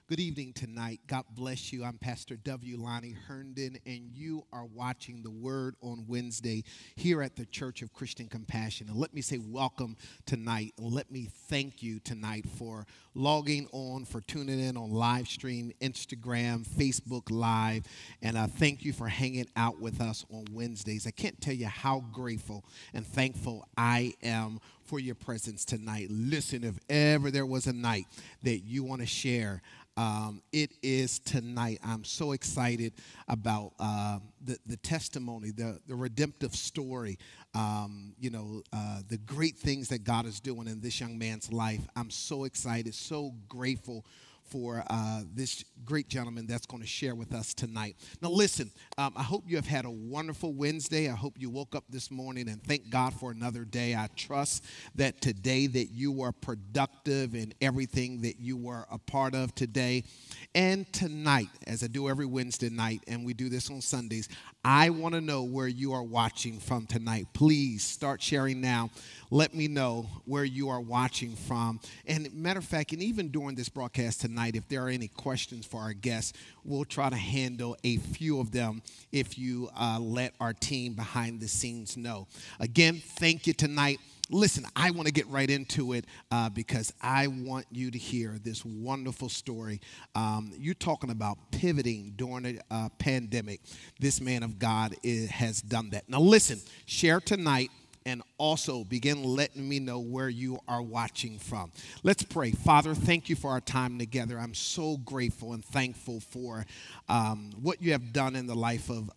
Good evening tonight. God bless you. I'm Pastor W. Lonnie Herndon, and you are watching the Word on Wednesday here at the Church of Christian Compassion. And let me say welcome tonight. And let me thank you tonight for logging on, for tuning in on live stream, Instagram, Facebook Live. And I thank you for hanging out with us on Wednesdays. I can't tell you how grateful and thankful I am for your presence tonight. Listen, if ever there was a night that you want to share, it is tonight. I'm so excited about the testimony, the redemptive story, the great things that God is doing in this young man's life. I'm so excited, so grateful for this great gentleman that's going to share with us tonight. Now listen, I hope you have had a wonderful Wednesday. I hope you woke up this morning and thank God for another day. I trust that today that you were productive in everything that you were a part of today. And tonight, as I do every Wednesday night, and we do this on Sundays, I want to know where you are watching from tonight. Please start sharing now. Let me know where you are watching from. And matter of fact, and even during this broadcast tonight, if there are any questions for our guests, we'll try to handle a few of them if you let our team behind the scenes know. Again, thank you tonight. Listen, I want to get right into it because I want you to hear this wonderful story. You're talking about pivoting during a pandemic. This man of God has done that. Now listen, share tonight and also begin letting me know where you are watching from. Let's pray. Father, thank you for our time together. I'm so grateful and thankful for what you have done in the life of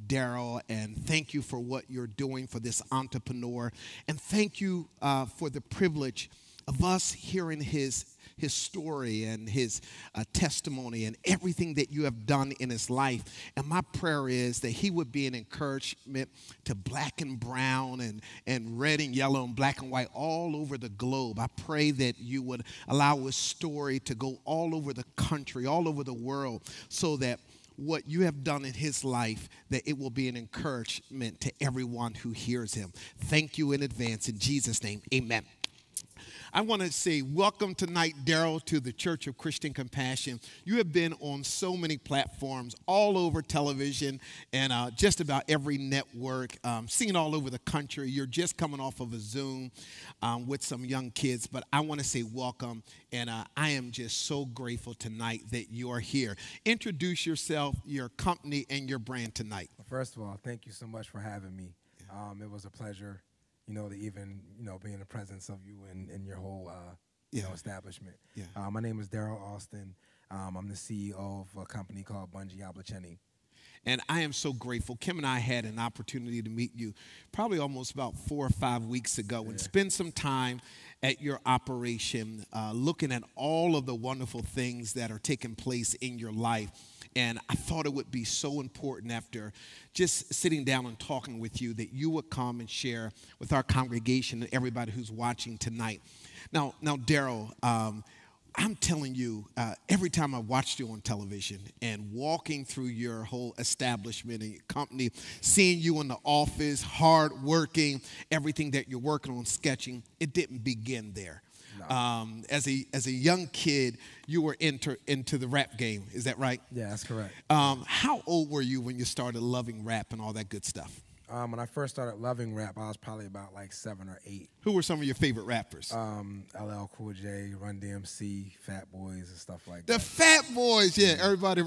Daryl, and thank you for what you're doing for this entrepreneur, and thank you for the privilege of us hearing his story and his testimony and everything that you have done in his life. And my prayer is that he would be an encouragement to black and brown and red and yellow and black and white all over the globe. I pray that you would allow his story to go all over the country, all over the world, so that what you have done in his life, that it will be an encouragement to everyone who hears him. Thank you in advance. In Jesus' name, amen. I want to say welcome tonight, Daryl, to the Church of Christian Compassion. You have been on so many platforms, all over television and just about every network, seen all over the country. You're just coming off of a Zoom with some young kids, but I want to say welcome, and I am just so grateful tonight that you are here. Introduce yourself, your company, and your brand tonight. Well, first of all, thank you so much for having me. It was a pleasure, to even, be in the presence of you and your whole, establishment. Yeah. My name is Daryl Austin. I'm the CEO of a company called Bungie Abliceni. And I am so grateful. Kim and I had an opportunity to meet you probably almost about 4 or 5 weeks ago and spend some time at your operation, looking at all of the wonderful things that are taking place in your life. And I thought it would be so important after just sitting down and talking with you that you would come and share with our congregation and everybody who's watching tonight. Now, Daryl, I'm telling you, every time I watched you on television and walking through your whole establishment and your company, seeing you in the office, hard working, everything that you're working on, sketching, it didn't begin there. No. As a young kid, you were into the rap game. Is that right? Yeah, that's correct. How old were you when you started loving rap and all that good stuff? When I first started loving rap, I was probably about like 7 or 8. Who were some of your favorite rappers? LL Cool J, Run DMC, Fat Boys, and stuff like that. The Fat Boys, yeah, everybody.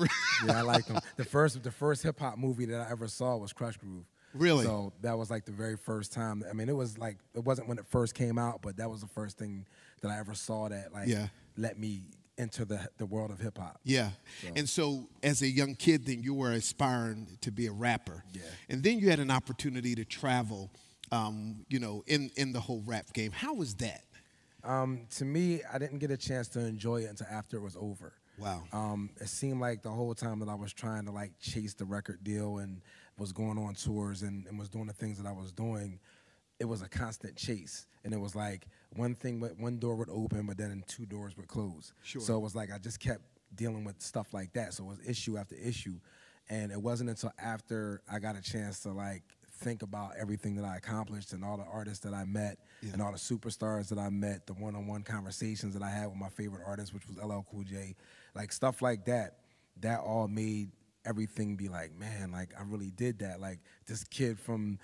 Yeah, I like them. The first hip hop movie that I ever saw was Crush Groove. Really? So that was like the very first time. I mean, it wasn't when it first came out, but that was the first thing that I ever saw that let me enter the world of hip hop. Yeah. So. And so as a young kid, then you were aspiring to be a rapper. Yeah. And then you had an opportunity to travel, in the whole rap game. How was that? To me, I didn't get a chance to enjoy it until after it was over. Wow. It seemed like the whole time that I was trying to chase the record deal and was going on tours and was doing the things that I was doing, it was a constant chase. And it was like one door would open, but then 2 doors would close. Sure. So it was like I just kept dealing with stuff like that. So it was issue after issue. And it wasn't until after I got a chance to think about everything that I accomplished and all the artists that I met and all the superstars that I met, the one-on-one conversations that I had with my favorite artist, which was LL Cool J, like stuff like that, that all made everything be like, man, like I really did that. Like this kid from,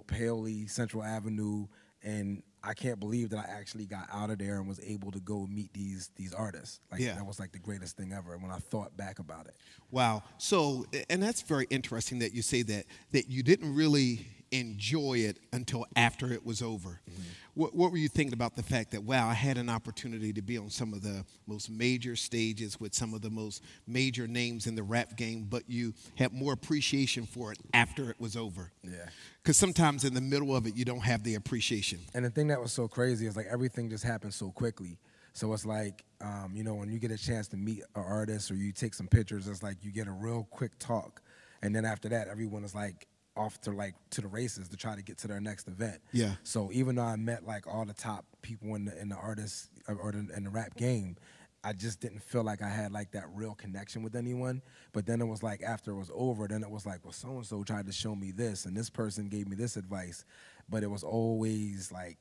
Paoli, Central Avenue, and I can't believe that I actually got out of there and was able to go meet these artists. Like that was like the greatest thing ever when I thought back about it. Wow. So, and that's very interesting that you say that you didn't really enjoy it until after it was over. Mm-hmm. What were you thinking about the fact that, wow, I had an opportunity to be on some of the most major stages with some of the most major names in the rap game, but you had more appreciation for it after it was over? Yeah. Because sometimes in the middle of it, you don't have the appreciation. And the thing that was so crazy is like everything just happened so quickly. So it's like, when you get a chance to meet an artist or you take some pictures, it's like you get a real quick talk. And then after that, everyone is like off to the races to try to get to their next event. Yeah. So even though I met like all the top people in the artists or in the rap game, I just didn't feel like I had like that real connection with anyone. But then it was like after it was over, then it was like, well, so-and-so tried to show me this and this person gave me this advice. But it was always like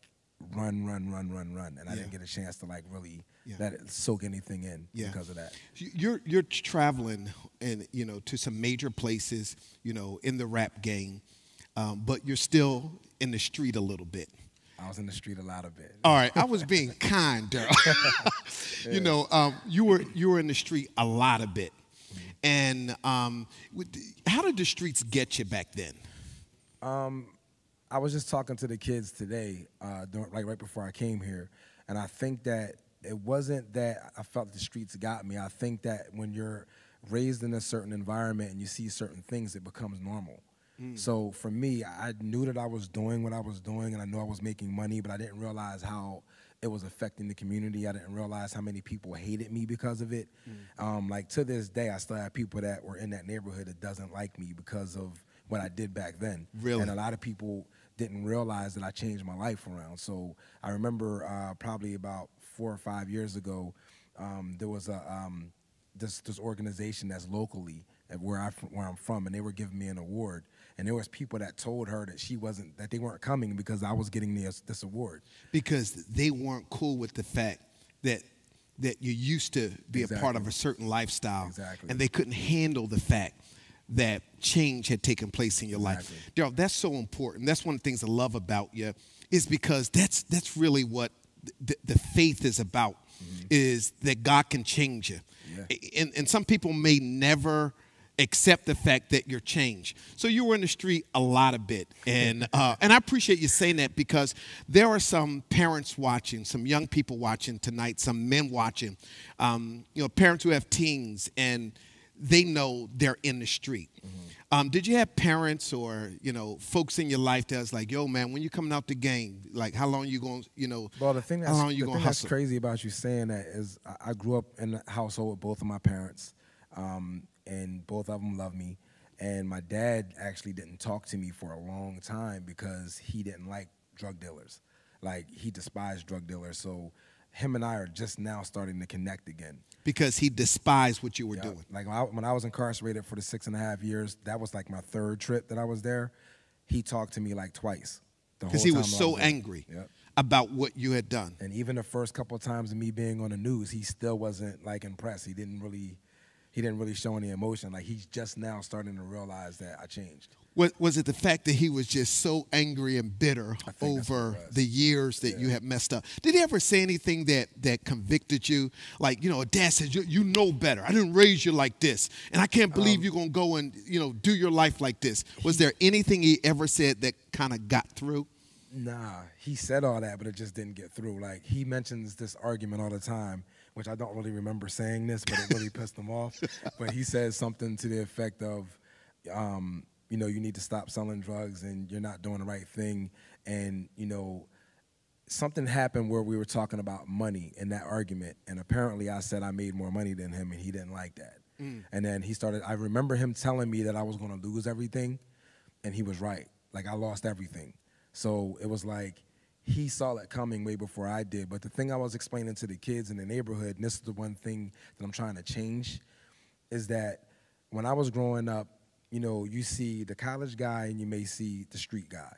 run. And I didn't get a chance to like really let it soak anything in because of that. You're traveling and to some major places, in the rap game, but you're still in the street a little bit. I was in the street a lot of it. All right, I was being kind, Daryl. You were in the street a lot of bit, and how did the streets get you back then? I was just talking to the kids today, right before I came here, and I think that it wasn't that I felt the streets got me. I think that when you're raised in a certain environment and you see certain things, it becomes normal. So for me, I knew that I was doing what I was doing, and I knew I was making money, but I didn't realize how it was affecting the community. I didn't realize how many people hated me because of it. Like to this day, I still have people that were in that neighborhood that doesn't like me because of what I did back then. Really? And a lot of people didn't realize that I changed my life around. So I remember probably about 4 or 5 years ago, there was this organization that's locally where I'm from, and they were giving me an award. And there was people that told her that they weren't coming because I was getting this award. Because they weren't cool with the fact that you used to be a part of a certain lifestyle. Exactly. And they couldn't handle the fact that change had taken place in your life. Daryl, that's so important. That's one of the things I love about you, is because that's really what the faith is about, is that God can change you. Yeah. And some people may never accept the fact that you're changed. So you were in the street a lot of bit. And I appreciate you saying that, because there are some parents watching, some young people watching tonight, some men watching, parents who have teens, and they know they're in the street. Did you have parents or, folks in your life that's like, yo, man, when you coming out the game, like how long you going, Well, the thing that's hustle? crazy about you saying that is I grew up in a household with both of my parents. And both of them love me. And my dad actually didn't talk to me for a long time because he didn't like drug dealers. Like, he despised drug dealers. So him and I are just now starting to connect again. Because he despised what you were doing. Like, when I was incarcerated for the 6.5 years, that was like my 3rd trip that I was there. He talked to me like twice. Because he was so angry about what you had done. And even the first couple of times of me being on the news, he still wasn't like impressed. He didn't really show any emotion. Like, he's just now starting to realize that I changed. Was it the fact that he was just so angry and bitter over the years that you had messed up? Did he ever say anything that convicted you? Like, Dad says, you know better. I didn't raise you like this. And I can't believe you're going to go and, do your life like this. Was there anything he ever said that kind of got through? Nah, he said all that, but it just didn't get through. Like, he mentions this argument all the time, which I don't really remember saying this, but it really pissed him off. But he says something to the effect of, you need to stop selling drugs and you're not doing the right thing. And, something happened where we were talking about money in that argument. And apparently I said I made more money than him, and he didn't like that. And then I remember him telling me that I was going to lose everything, and he was right. Like, I lost everything. So it was like, he saw it coming way before I did. But the thing I was explaining to the kids in the neighborhood, and this is the one thing that I'm trying to change, is that when I was growing up, you see the college guy and you may see the street guy.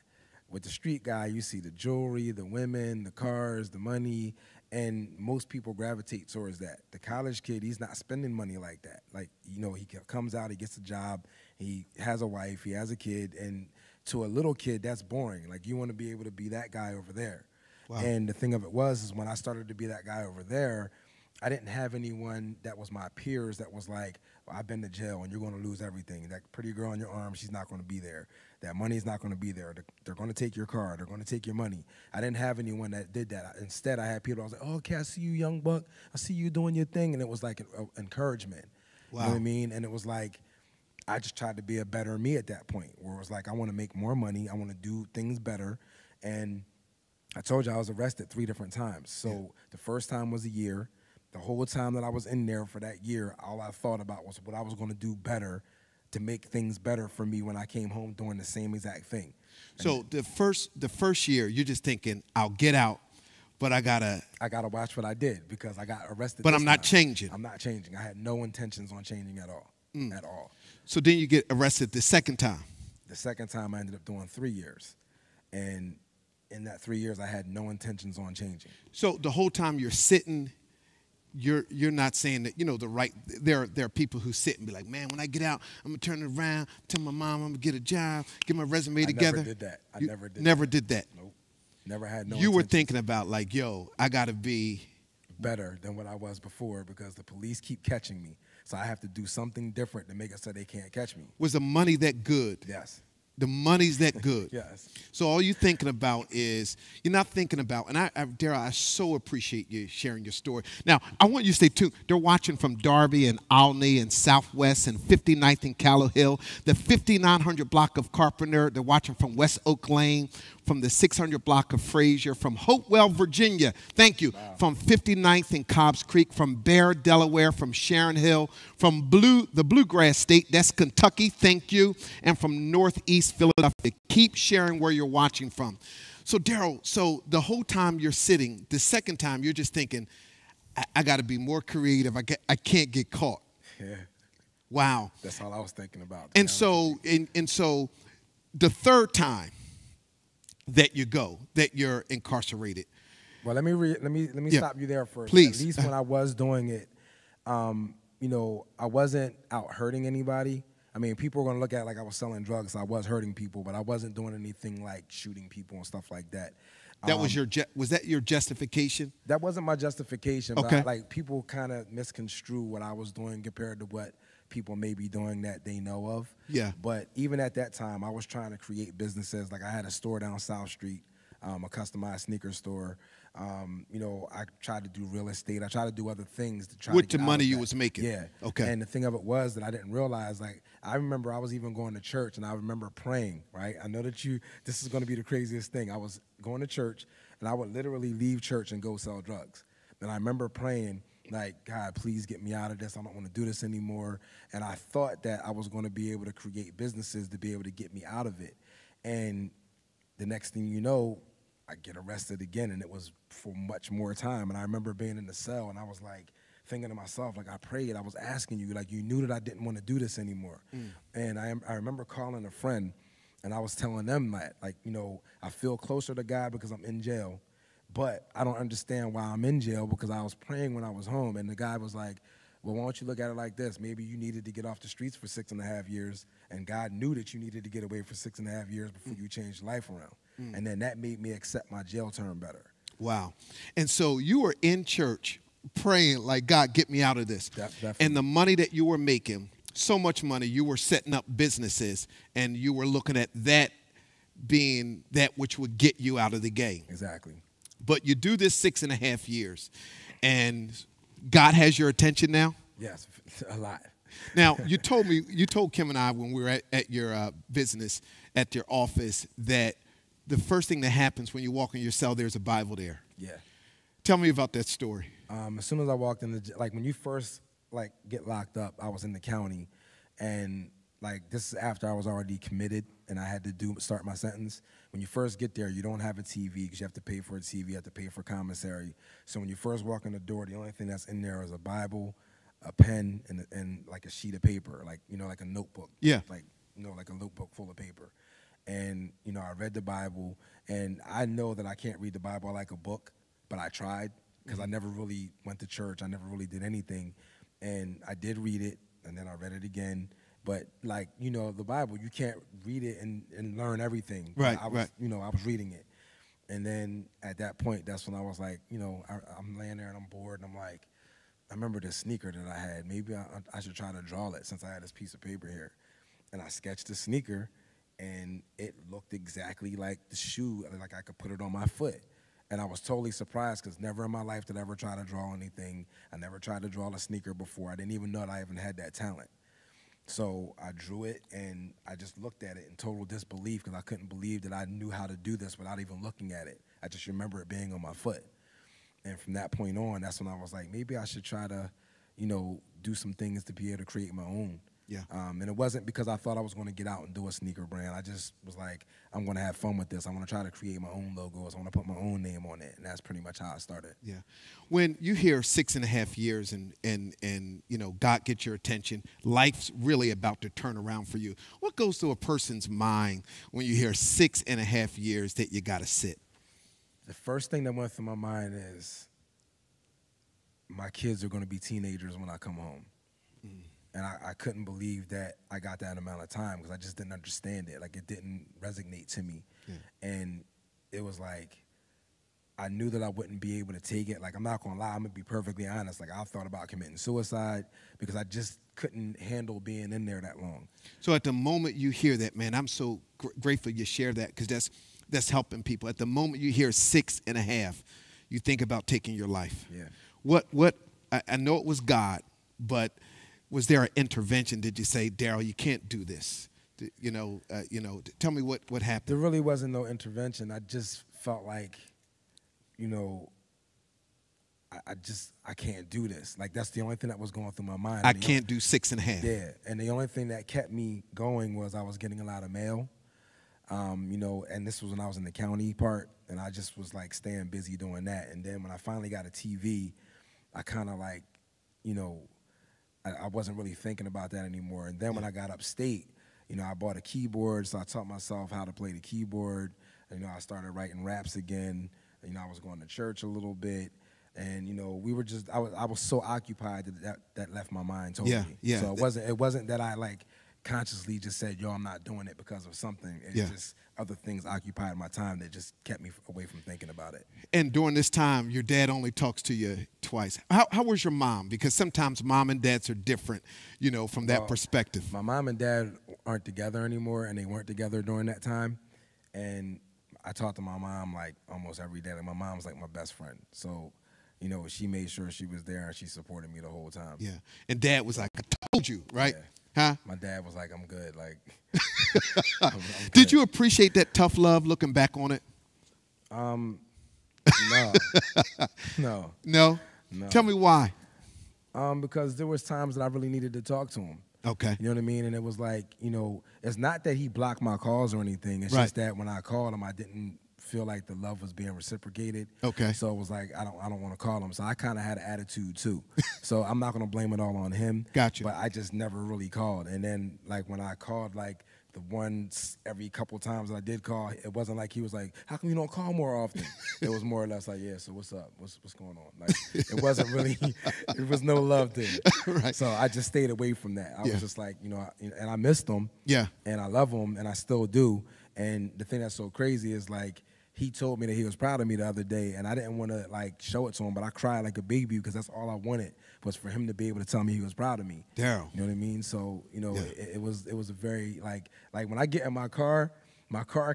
With the street guy, you see the jewelry, the women, the cars, the money, and most people gravitate towards that. The college kid, he's not spending money like that. Like, he comes out, he gets a job, he has a wife, he has a kid, and to a little kid, that's boring. Like, you want to be able to be that guy over there. Wow. And the thing of it is when I started to be that guy over there, I didn't have anyone that was my peers that was like, well, I've been to jail and you're going to lose everything. That pretty girl on your arm, she's not going to be there. That money's not going to be there. They're going to take your car. They're going to take your money. I didn't have anyone that did that. Instead, I had people, I was like, oh, okay, I see you, young buck. I see you doing your thing. And it was like an encouragement. Wow. You know what I mean? And it was like, I just tried to be a better me at that point, where it was like, I want to make more money. I want to do things better. And I told you I was arrested 3 different times. So the first time was a year. The whole time that I was in there for that year, all I thought about was what I was going to do better to make things better for me when I came home doing the same exact thing. So the first year, you're just thinking, I'll get out, but I gotta watch what I did because I got arrested. But I'm not time. changing. I'm not changing. I had no intentions on changing at all. At all. So then you get arrested the second time. The second time I ended up doing 3 years. And in that 3 years, I had no intentions on changing. So the whole time you're sitting, you're not saying that, the right, there are people who sit and be like, man, when I get out, I'm going to turn it around, tell my mom I'm going to get a job, get my resume together. I never did that. I never did that. Nope. Never had no You were intentions. thinking about like, yo, I got to be better than what I was before because the police keep catching me. So I have to do something different to make it so they can't catch me. Was the money that good? Yes. The money's that good. Yes. So all you're thinking about is, you're not thinking about, and Daryl, I so appreciate you sharing your story. Now, I want you to stay tuned. They're watching from Darby and Olney and Southwest and 59th and Callow Hill, the 5900 block of Carpenter. They're watching from West Oak Lane, from the 600 block of Frazier, from Hopewell, Virginia. Thank you. Wow. From 59th and Cobbs Creek, from Bear, Delaware, from Sharon Hill, from the Bluegrass State, that's Kentucky. Thank you. And from Northeast Philadelphia. Keep sharing where you're watching from. So, Daryl, so the whole time you're sitting, the second time you're just thinking, I got to be more creative. I can't get caught. Yeah. Wow. That's all I was thinking about. And so the third time that you're incarcerated. Well, let me stop you there first. Please. At least when I was doing it, I wasn't out hurting anybody. I mean, people were going to look at it like I was selling drugs. So I was hurting people, but I wasn't doing anything like shooting people and stuff like that. That was was that your justification? That wasn't my justification. Okay. But people kind of misconstrue what I was doing compared to what people may be doing that they know of. Yeah. But even at that time, I was trying to create businesses. Like I had a store down South Street, a customized sneaker store. I tried to do real estate. I tried to do other things to try with to the money you was making. Yeah. Okay. And the thing of it was that I didn't realize, like, I remember I was even going to church and I remember praying, right? I know that this is going to be the craziest thing. I was going to church and I would literally leave church and go sell drugs. And I remember praying, like, God, please get me out of this. I don't want to do this anymore. And I thought that I was going to be able to create businesses to be able to get me out of it. And the next thing you know, I get arrested again, and it was for much more time. And I remember being in the cell, and I was like thinking to myself, like I prayed, I was asking you, like you knew that I didn't want to do this anymore. And I remember calling a friend, and I was telling them that, like, I feel closer to God because I'm in jail, but I don't understand why I'm in jail because I was praying when I was home. And the guy was like, well, why don't you look at it like this? Maybe you needed to get off the streets for 6.5 years, and God knew that you needed to get away for 6.5 years before you changed life around. And then that made me accept my jail term better. Wow. And so you were in church praying like, God, get me out of this. Definitely. And the money that you were making, so much money, you were setting up businesses, and you were looking at that being that which would get you out of the game. Exactly. But you do this 6.5 years, and God has your attention now? Yes, a lot. Now, you told Kim and I when we were at your business, at your office, that the first thing that happens when you walk in your cell, there's a Bible there. Yeah. Tell me about that story. As soon as I walked in, when you first get locked up, I was in the county, and this is after I was already committed and I had to start my sentence. When you first get there, you don't have a TV because you have to pay for a TV, you have to pay for commissary. So when you first walk in the door, the only thing that's in there is a Bible, a pen, and like a sheet of paper, like a notebook. Yeah. like a notebook full of paper. And, I read the Bible, and I know that I can't read the Bible like a book, but I tried because I never really went to church. I never really did anything. And I did read it, and then I read it again. But, like, the Bible, you can't read it and learn everything. Right, I was, I was reading it. And then at that point, that's when I was like, I'm laying there and I'm bored, and I'm like, I remember this sneaker that I had. Maybe I should try to draw it since I had this piece of paper here. And I sketched the sneaker, and it looked exactly like the shoe, like I could put it on my foot. And I was totally surprised because never in my life did I ever try to draw anything. I never tried to draw a sneaker before. I didn't even know that I even had that talent. So I drew it, and I just looked at it in total disbelief because I couldn't believe that I knew how to do this without even looking at it. I just remember it being on my foot. And from that point on, that's when I was like, maybe I should try to, do some things to be able to create my own. Yeah. And it wasn't because I thought I was going to get out and do a sneaker brand. I just was like, I'm going to have fun with this. I want to try to create my own logos. I want to put my own name on it. And that's pretty much how I started. Yeah. When you hear 6.5 years and God gets your attention, life's really about to turn around for you. What goes through a person's mind when you hear 6.5 years that you got to sit? The first thing that went through my mind is my kids are going to be teenagers when I come home. And I couldn't believe that I got that amount of time because I just didn't understand it. Like, it didn't resonate to me. Yeah. And it was like, I knew that I wouldn't be able to take it. Like, I'm not going to lie, I'm going to be perfectly honest. Like, I thought about committing suicide because I just couldn't handle being in there that long. So at the moment you hear that, man, I'm so grateful you share that because that's helping people. At the moment you hear 6.5, you think about taking your life. Yeah. What I know it was God, but was there an intervention? Did you say, Daryl, you can't do this? Tell me what happened. There really wasn't no intervention. I just felt like, I can't do this. Like, that's the only thing that was going through my mind. I can't do 6.5. Yeah, and the only thing that kept me going was I was getting a lot of mail, and this was when I was in the county part, and I just was like staying busy doing that. And then when I finally got a TV, I kind of like, I wasn't really thinking about that anymore. And then when I got upstate, I bought a keyboard, so I taught myself how to play the keyboard. I started writing raps again. I was going to church a little bit. And, we were just, I was so occupied that left my mind totally. Yeah. So it wasn't that I, like, consciously just said, yo, I'm not doing it because of something. It's just other things occupied my time that just kept me away from thinking about it. And during this time, your dad only talks to you twice. How was your mom? Because sometimes mom and dads are different, from that perspective. My mom and dad aren't together anymore, and they weren't together during that time. And I talked to my mom, like, almost every day. Like, my mom's, like, my best friend. So, she made sure she was there, and she supported me the whole time. Yeah. And dad was like, I told you, right? Yeah. Huh? My dad was like, I'm good. Like, I'm Did you appreciate that tough love looking back on it? No. No. No? No. Tell me why. Because there was times that I really needed to talk to him. Okay. You know what I mean? And it was like, it's not that he blocked my calls or anything. It's just that when I called him, I didn't feel like the love was being reciprocated. Okay. So it was like, I don't want to call him. So I kind of had an attitude too. So I'm not going to blame it all on him. Gotcha. But I just never really called. And then, like, when I called, like, the ones every couple times I did call, it wasn't like he was like, how come you don't call more often? It was more or less like, yeah, so what's up? What's going on? Like, it wasn't really, there was no love there. Right. So I just stayed away from that. I was just like, and I missed him. Yeah. And I love him, and I still do. And the thing that's so crazy is, like, he told me that he was proud of me the other day, and I didn't want to, like, show it to him, but I cried like a baby because that's all I wanted was for him to be able to tell me he was proud of me. Daryl. You know what I mean? So, it was a very, like when I get in my car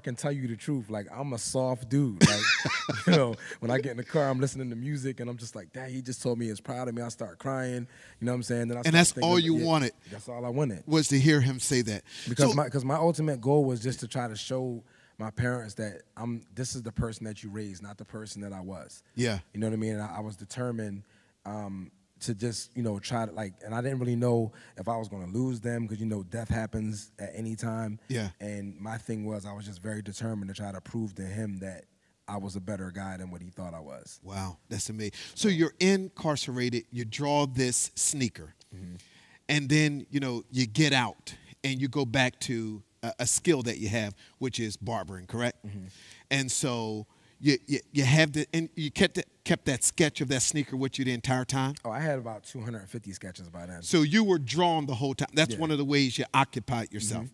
can tell you the truth. Like, I'm a soft dude. Like, when I get in the car, I'm listening to music, and I'm just like, Dad, he just told me he's proud of me. I start crying. You know what I'm saying? Then and that's all you wanted. That's all I wanted. Was to hear him say that. Because my ultimate goal was just to try to show my parents that this is the person that you raised, not the person that I was. Yeah. You know what I mean? And I was determined to just, try to, like, and I didn't really know if I was going to lose them because, death happens at any time. Yeah. And my thing was I was just very determined to try to prove to him that I was a better guy than what he thought I was. Wow, that's amazing. So you're incarcerated, you draw this sneaker, and then, you get out. and you go back to a skill that you have, which is barbering, correct? Mm-hmm. And so you have the, and you kept that sketch of that sneaker with you the entire time. Oh, I had about 250 sketches by then. So you were drawn the whole time. That's Yeah. one of the ways you occupied yourself.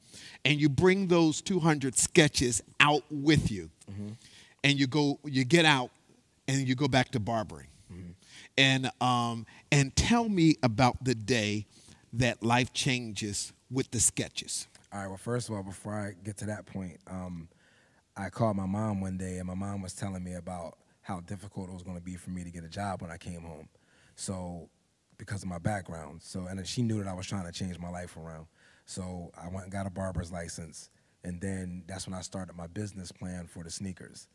And you bring those 200 sketches out with you. And you get out and you go back to barbering. And tell me about the day that life changes with the sketches. All right, well, first of all, before I get to that point, I called my mom one day, and my mom was telling me about how difficult it was going to be for me to get a job when I came home. So, because of my background. So, and she knew that I was trying to change my life around. So I went and got a barber's license, and then that's when I started my business plan for the sneakers.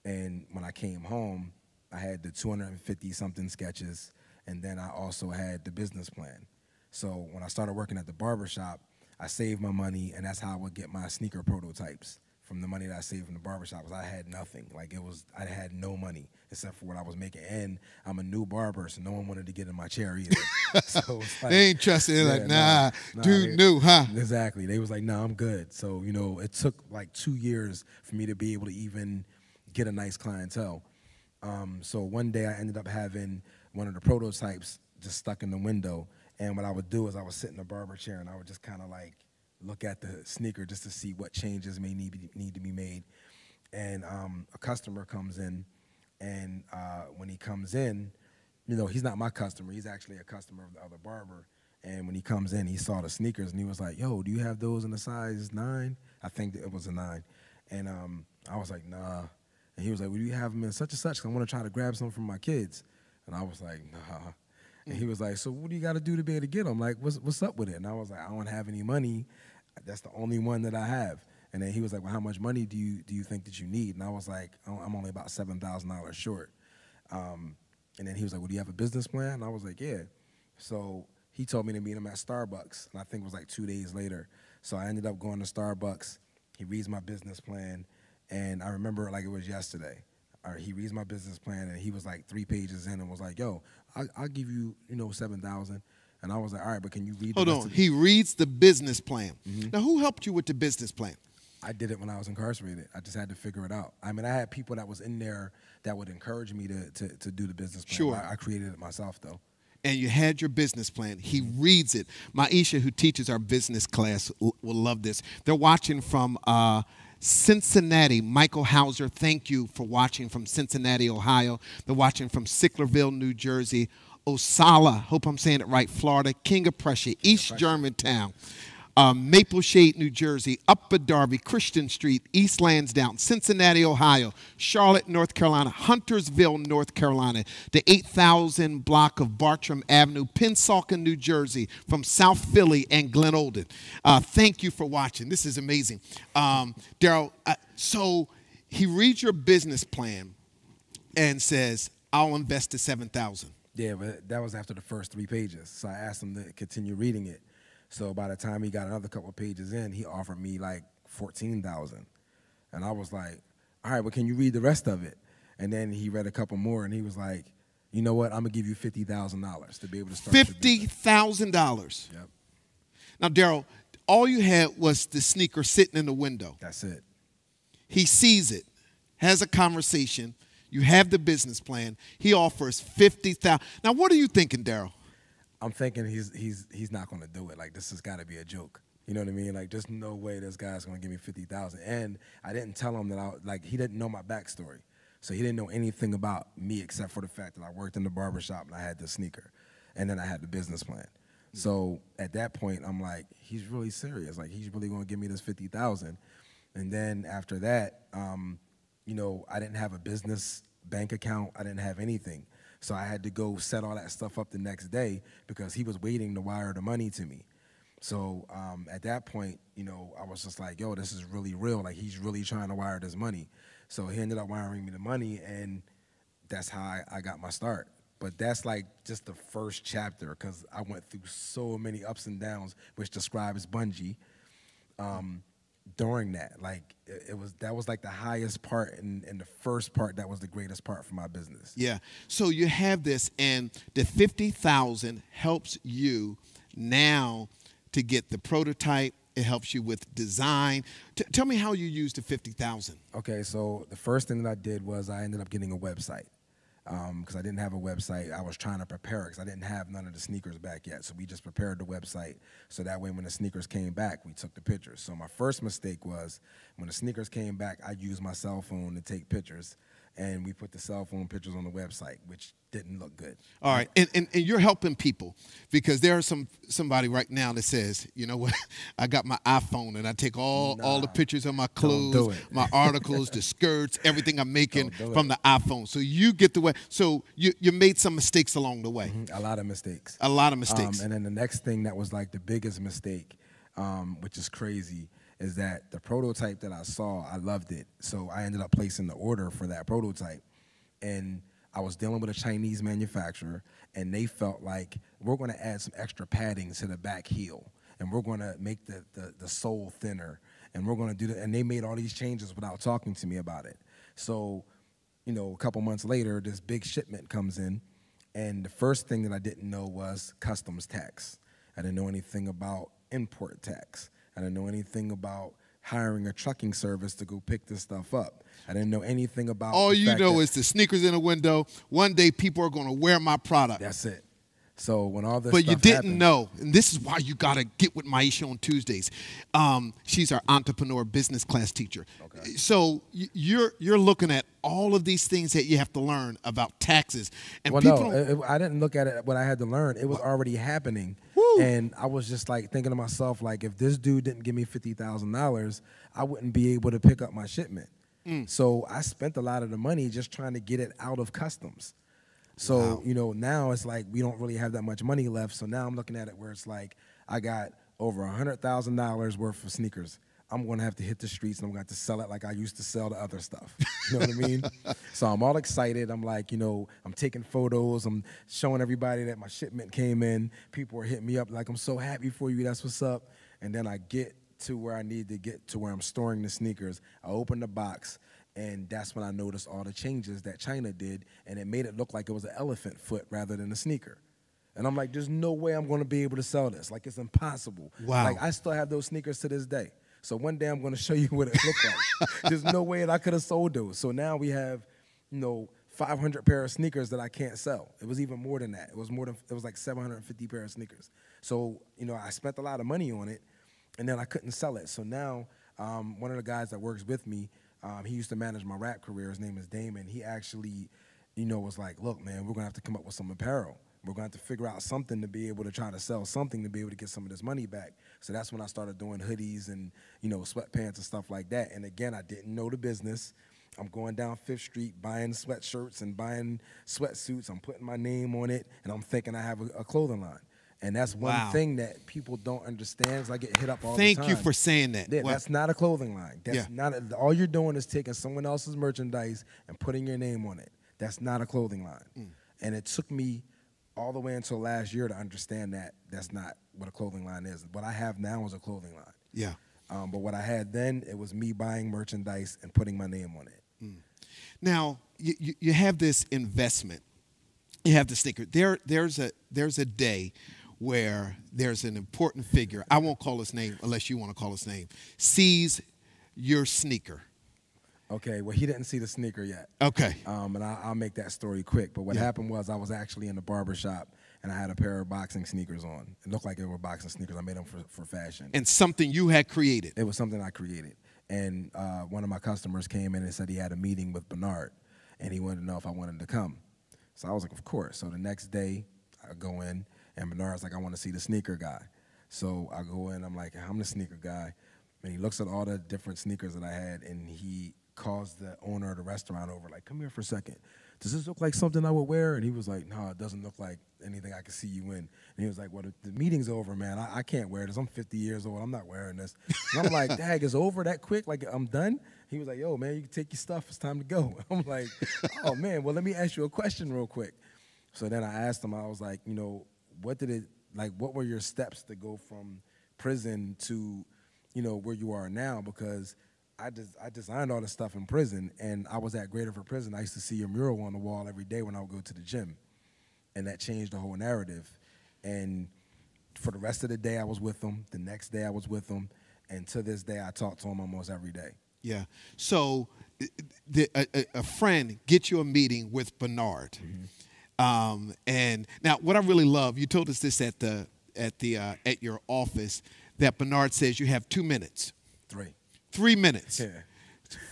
And when I came home, I had the 250-something sketches, and then I also had the business plan. So when I started working at the barber shop, I saved my money, and that's how I would get my sneaker prototypes from the money that I saved from the barbershop. Because I had nothing. Like, I had no money except for what I was making. And I'm a new barber, so no one wanted to get in my chair either. So it's like, They ain't trusting. They're like, nah, dude they, new, huh? Exactly. They was like, nah, I'm good. So, you know, it took like 2 years for me to be able to even get a nice clientele. So one day I ended up having one of the prototypes just stuck in the window. And what I would do is I would sit in the barber chair and I would just kind of like look at the sneaker just to see what changes may need to be made. And a customer comes in, and when he comes in, you know, he's not my customer. He's actually a customer of the other barber. And when he comes in, he saw the sneakers, and he was like, yo, do you have those in a size 9? I think it was a 9. And I was like, nah. And he was like, well, do you have them in such and such? 'Cause I want to try to grab some from my kids. And I was like, nah. And he was like, so what do you got to do to be able to get them? Like, what's up with it? And I was like, I don't have any money. That's the only one that I have. And then he was like, well, how much money do you think that you need? And I was like, I'm only about $7,000 short. And then he was like, well, do you have a business plan? And I was like, yeah. So he told me to meet him at Starbucks, and I think it was like 2 days later. So I ended up going to Starbucks. He reads my business plan, and I remember it like it was yesterday. He reads my business plan, and he was like 3 pages in and was like, yo, I'll give you, $7,000. And I was like, all right, but can you read Hold the on. He reads the business plan. Now, who helped you with the business plan? I did it when I was incarcerated. I just had to figure it out. I mean, I had people that was in there that would encourage me to do the business plan. Sure. I created it myself, though. And you had your business plan. He reads it. Maisha, who teaches our business class, will love this. They're watching from Cincinnati. Michael Hauser, thank you for watching from Cincinnati, Ohio. They're watching from Sicklerville, New Jersey. Osala, hope I'm saying it right, Florida. King of Prussia, East Germantown. Maple Shade, New Jersey, Upper Darby, Christian Street, East Lansdowne, Cincinnati, Ohio, Charlotte, North Carolina, Huntersville, North Carolina, the 8,000 block of Bartram Avenue, Pennsauken, New Jersey, from South Philly and Glen Olden. Thank you for watching. This is amazing. Daryl, so he reads your business plan and says, I'll invest the $7,000. Yeah, but that was after the first 3 pages. So I asked him to continue reading it. So by the time he got another couple of pages in, he offered me like $14,000. And I was like, all right, well, can you read the rest of it? And then he read a couple more, and he was like, you know what, I'm going to give you $50,000 to be able to start $50,000. Yep. Now, Daryl, all you had was the sneaker sitting in the window. That's it. He sees it, has a conversation. You have the business plan. He offers $50,000. Now, what are you thinking, Daryl? I'm thinking he's not going to do it. Like, this has got to be a joke. You know what I mean? Like, there's no way this guy's going to give me $50,000. And I didn't tell him that he didn't know my backstory. So he didn't know anything about me except for the fact that I worked in the barbershop and I had the sneaker. And then I had the business plan. So at that point, I'm like, he's really serious. Like, he's really going to give me this $50,000. And then after that, I didn't have a business bank account. I didn't have anything. So I had to go set all that stuff up the next day because he was waiting to wire the money to me. So at that point, I was just like, yo, this is really real. Like, he's really trying to wire this money. So he ended up wiring me the money, and that's how I got my start. But that's like just the first chapter because I went through so many ups and downs, which describes Bungie. During that, like that was like the highest part, and the first part that was the greatest part for my business. Yeah. So you have this, and the $50,000 helps you now to get the prototype It helps you with design. Tell me how you used the 50,000. Okay, so the first thing that I did was I ended up getting a website. Because I didn't have a website. I was trying to prepare it because I didn't have none of the sneakers back yet. So we just prepared the website so that way when the sneakers came back, we took the pictures. So my first mistake was when the sneakers came back, I used my cell phone to take pictures, and we put the cell phone pictures on the website, which didn't look good. All right, and you're helping people because there are somebody right now that says, you know what, I got my iPhone and I take all the pictures of my clothes, my articles, the skirts, everything I'm making from the iPhone. So you get the way. So you made some mistakes along the way. A lot of mistakes. A lot of mistakes. And then the next thing that was like the biggest mistake, which is crazy, is that the prototype that I saw, I loved it. So I ended up placing the order for that prototype. And I was dealing with a Chinese manufacturer, and they felt like we're going to add some extra padding to the back heel, and we're going to make the sole thinner, and we're going to do that. And they made all these changes without talking to me about it. So, you know, a couple months later, this big shipment comes in, and the first thing that I didn't know was customs tax. I didn't know anything about import tax. I didn't know anything about hiring a trucking service to go pick this stuff up. I didn't know anything about all you know is the sneakers in the window. One day people are going to wear my product. That's it. So when all this but stuff you didn't happened, know, and this is why you got to get with Maisha on Tuesdays. She's our entrepreneur business class teacher. Okay. So you're looking at all of these things that you have to learn about taxes. And well, people I didn't look at it what I had to learn. It was already happening. Woo. And I was just like thinking to myself, like, if this dude didn't give me $50,000, I wouldn't be able to pick up my shipment. So I spent a lot of the money just trying to get it out of customs. So, wow. You know, now it's like we don't really have that much money left. So now I'm looking at it where it's like I got over $100,000 worth of sneakers. I'm going to have to hit the streets, and I'm going to have to sell it like I used to sell the other stuff. You know what I mean? So I'm all excited. I'm like, you know, I'm taking photos. I'm showing everybody that my shipment came in. People are hitting me up like, I'm so happy for you. That's what's up. And then I get to where I need to get to where I'm storing the sneakers. I open the box, and that's when I noticed all the changes that China did, and it made it look like it was an elephant foot rather than a sneaker. And I'm like, there's no way I'm going to be able to sell this. Like, it's impossible. Wow. Like, I still have those sneakers to this day. So one day I'm going to show you what it looked like. There's no way that I could have sold those. So now we have, you know, 500 pair of sneakers that I can't sell. It was even more than that. It was like 750 pair of sneakers. So, you know, I spent a lot of money on it, and then I couldn't sell it. So now one of the guys that works with me, he used to manage my rap career. His name is Damon. He actually, you know, was like, look, man, we're going to have to come up with some apparel. We're going to have to figure out something to be able to try to sell something to be able to get some of this money back. So that's when I started doing hoodies and, you know, sweatpants and stuff like that. And again, I didn't know the business. I'm going down Fifth Street buying sweatshirts and buying sweatsuits. I'm putting my name on it, and I'm thinking I have a clothing line. And that's one thing that people don't understand is I get hit up all the time. Thank you for saying that. Yeah, that's not a clothing line. That's not all you're doing is taking someone else's merchandise and putting your name on it. That's not a clothing line. And it took me all the way until last year to understand that that's not what a clothing line is. What I have now is a clothing line. Yeah. But what I had then, it was me buying merchandise and putting my name on it. Now, you have this investment. You have the sneaker. There's a day where there's an important figure, I won't call his name unless you want to call his name, sees your sneaker. Okay, well, he didn't see the sneaker yet. Okay. And I'll make that story quick. But what happened was I was actually in the barber shop, and I had a pair of boxing sneakers on. It looked like they were boxing sneakers. I made them for fashion. And something you had created. It was something I created. And one of my customers came in and said he had a meeting with Bernard, and he wanted to know if I wanted to come. So I was like, of course. So the next day, I go in, and Bernard's like, I want to see the sneaker guy. So I go in, I'm like, I'm the sneaker guy. And he looks at all the different sneakers that I had, and he calls the owner of the restaurant over, like, come here for a second. Does this look like something I would wear? And he was like, no, it doesn't look like anything I can see you in. And he was like, well, the meeting's over, man. I can't wear this. I'm 50 years old. I'm not wearing this. And I'm like, dag, it's over that quick? Like, I'm done? He was like, yo, man, you can take your stuff. It's time to go. I'm like, oh, man, well, let me ask you a question real quick. So then I asked him, I was like, you know, what were your steps to go from prison to, you know, where you are now? Because I designed all this stuff in prison, and I was at Greater for Prison. I used to see a mural on the wall every day when I would go to the gym, and that changed the whole narrative. And for the rest of the day, I was with them. The next day, I was with them. And to this day, I talk to him almost every day. Yeah. So a friend gets you a meeting with Bernard. And now what I really love, you told us this at your office, that Bernard says you have 2 minutes. 3 minutes Yeah.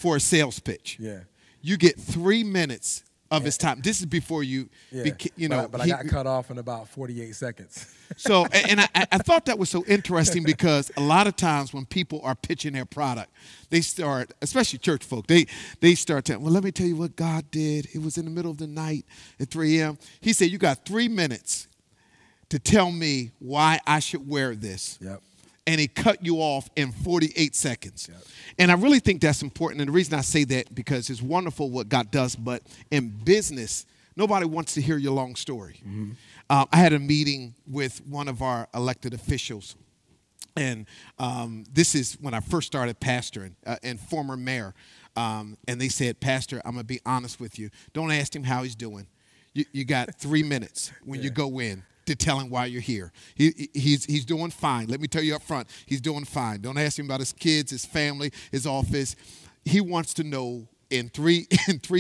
for a sales pitch. Yeah. You get 3 minutes of his time. This is before you, Yeah. But I got cut off in about 48 seconds. So, and I thought that was so interesting because a lot of times when people are pitching their product, they start, especially church folk, they start telling, well, let me tell you what God did. It was in the middle of the night at 3 a.m. He said, you got 3 minutes to tell me why I should wear this. Yep. And he cut you off in 48 seconds. Yep. And I really think that's important. And the reason I say that, because it's wonderful what God does, but in business, nobody wants to hear your long story. Mm-hmm. I had a meeting with one of our elected officials, and this is when I first started pastoring, and former mayor. And they said, Pastor, I'm going to be honest with you. Don't ask him how he's doing. You got 3 minutes when you go in to tell him why you're here. He's doing fine. Let me tell you up front, he's doing fine. Don't ask him about his kids, his family, his office. He wants to know in 3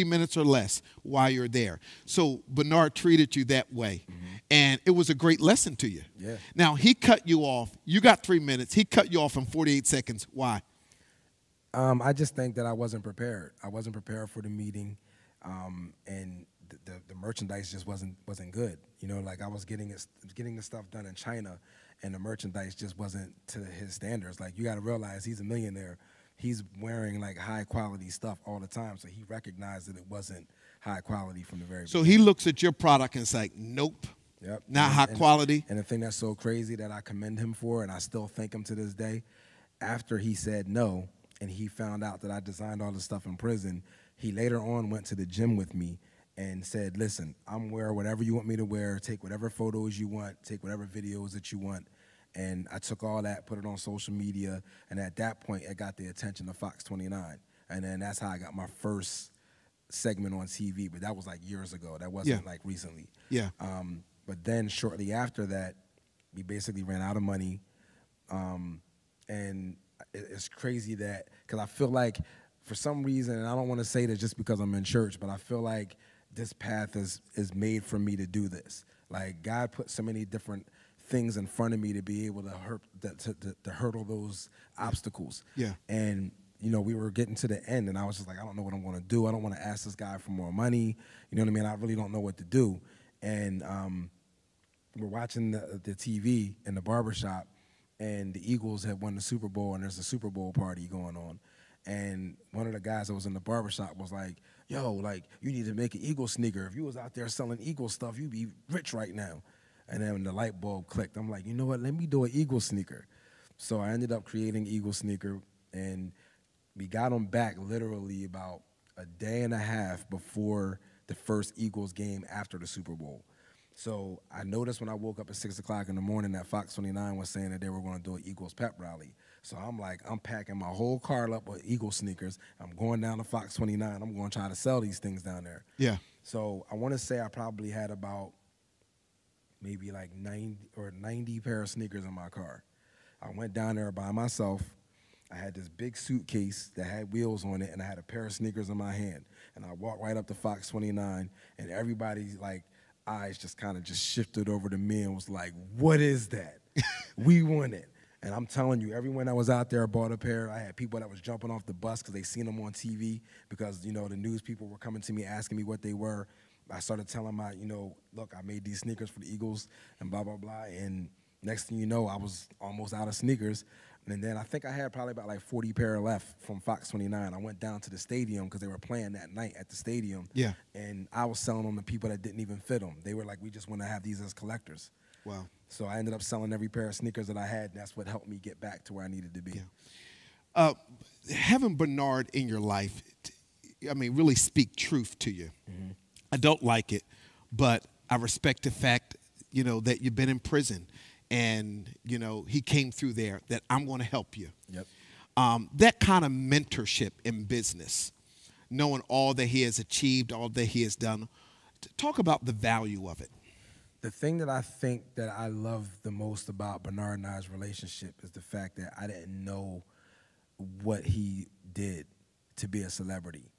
minutes or less why you're there. So Bernard treated you that way, and it was a great lesson to you. Yeah. Now, he cut you off. You got 3 minutes. He cut you off in 48 seconds. Why? I just think that I wasn't prepared. I wasn't prepared for the meeting, and the merchandise just wasn't good. You know, like I was getting the stuff done in China, and the merchandise just wasn't to his standards. Like, you got to realize he's a millionaire. He's wearing like high quality stuff all the time, so he recognized that it wasn't high quality from the very beginning. So he looks at your product and it's like, nope, yep, not high quality. And the thing that's so crazy that I commend him for, and I still thank him to this day, after he said no, and he found out that I designed all this stuff in prison, he later on went to the gym with me and said, listen, I'm wear whatever you want me to wear, take whatever photos you want, take whatever videos that you want. And I took all that, put it on social media, and at that point, it got the attention of Fox 29. And then that's how I got my first segment on TV, but that was like years ago. That wasn't like recently. Yeah. But then shortly after that, we basically ran out of money. And it's crazy that, because I feel like for some reason, and I don't want to say that just because I'm in church, but I feel like this path is made for me to do this. Like, God put so many different things in front of me to be able to hurdle those obstacles. Yeah. And, you know, we were getting to the end, and I was just like, I don't know what I'm going to do. I don't want to ask this guy for more money. You know what I mean? I really don't know what to do. And we're watching the TV in the barbershop, and the Eagles had won the Super Bowl, and there's a Super Bowl party going on. And one of the guys that was in the barbershop was like, yo, like, you need to make an Eagle sneaker. If you was out there selling Eagle stuff, you'd be rich right now. And then when the light bulb clicked, I'm like, you know what, let me do an Eagle sneaker. So I ended up creating Eagle sneaker, and we got them back literally about a day and a half before the first Eagles game after the Super Bowl. So I noticed when I woke up at 6 o'clock in the morning that Fox 29 was saying that they were going to do an Eagles pep rally. So I'm like, I'm packing my whole car up with Eagle sneakers. I'm going down to Fox 29. I'm going to try to sell these things down there. Yeah. So I want to say I probably had about maybe like 90 pair of sneakers in my car. I went down there by myself. I had this big suitcase that had wheels on it, and I had a pair of sneakers in my hand. And I walked right up to Fox 29, and everybody's like eyes just kind of just shifted over to me and was like, what is that? We want it. And I'm telling you, everyone that was out there bought a pair. I had people that was jumping off the bus because they seen them on TV because, you know, the news people were coming to me asking me what they were. I started telling my, you know, look, I made these sneakers for the Eagles and blah, blah, blah. And next thing you know, I was almost out of sneakers. And then I think I had probably about like 40 pair left from Fox 29. I went down to the stadium because they were playing that night at the stadium. Yeah. And I was selling them to people that didn't even fit them. They were like, we just want to have these as collectors. Wow. So I ended up selling every pair of sneakers that I had, and that's what helped me get back to where I needed to be. Yeah. Having Bernard in your life, I mean, really speak truth to you. Mm-hmm. I don't like it, but I respect the fact, you know, that you've been in prison and, you know, he came through there, that I'm going to help you. Yep. That kind of mentorship in business, knowing all that he has achieved, all that he has done, talk about the value of it. The thing that I think that I love the most about Bernard and I's relationship is the fact that I didn't know what he did to be a celebrity.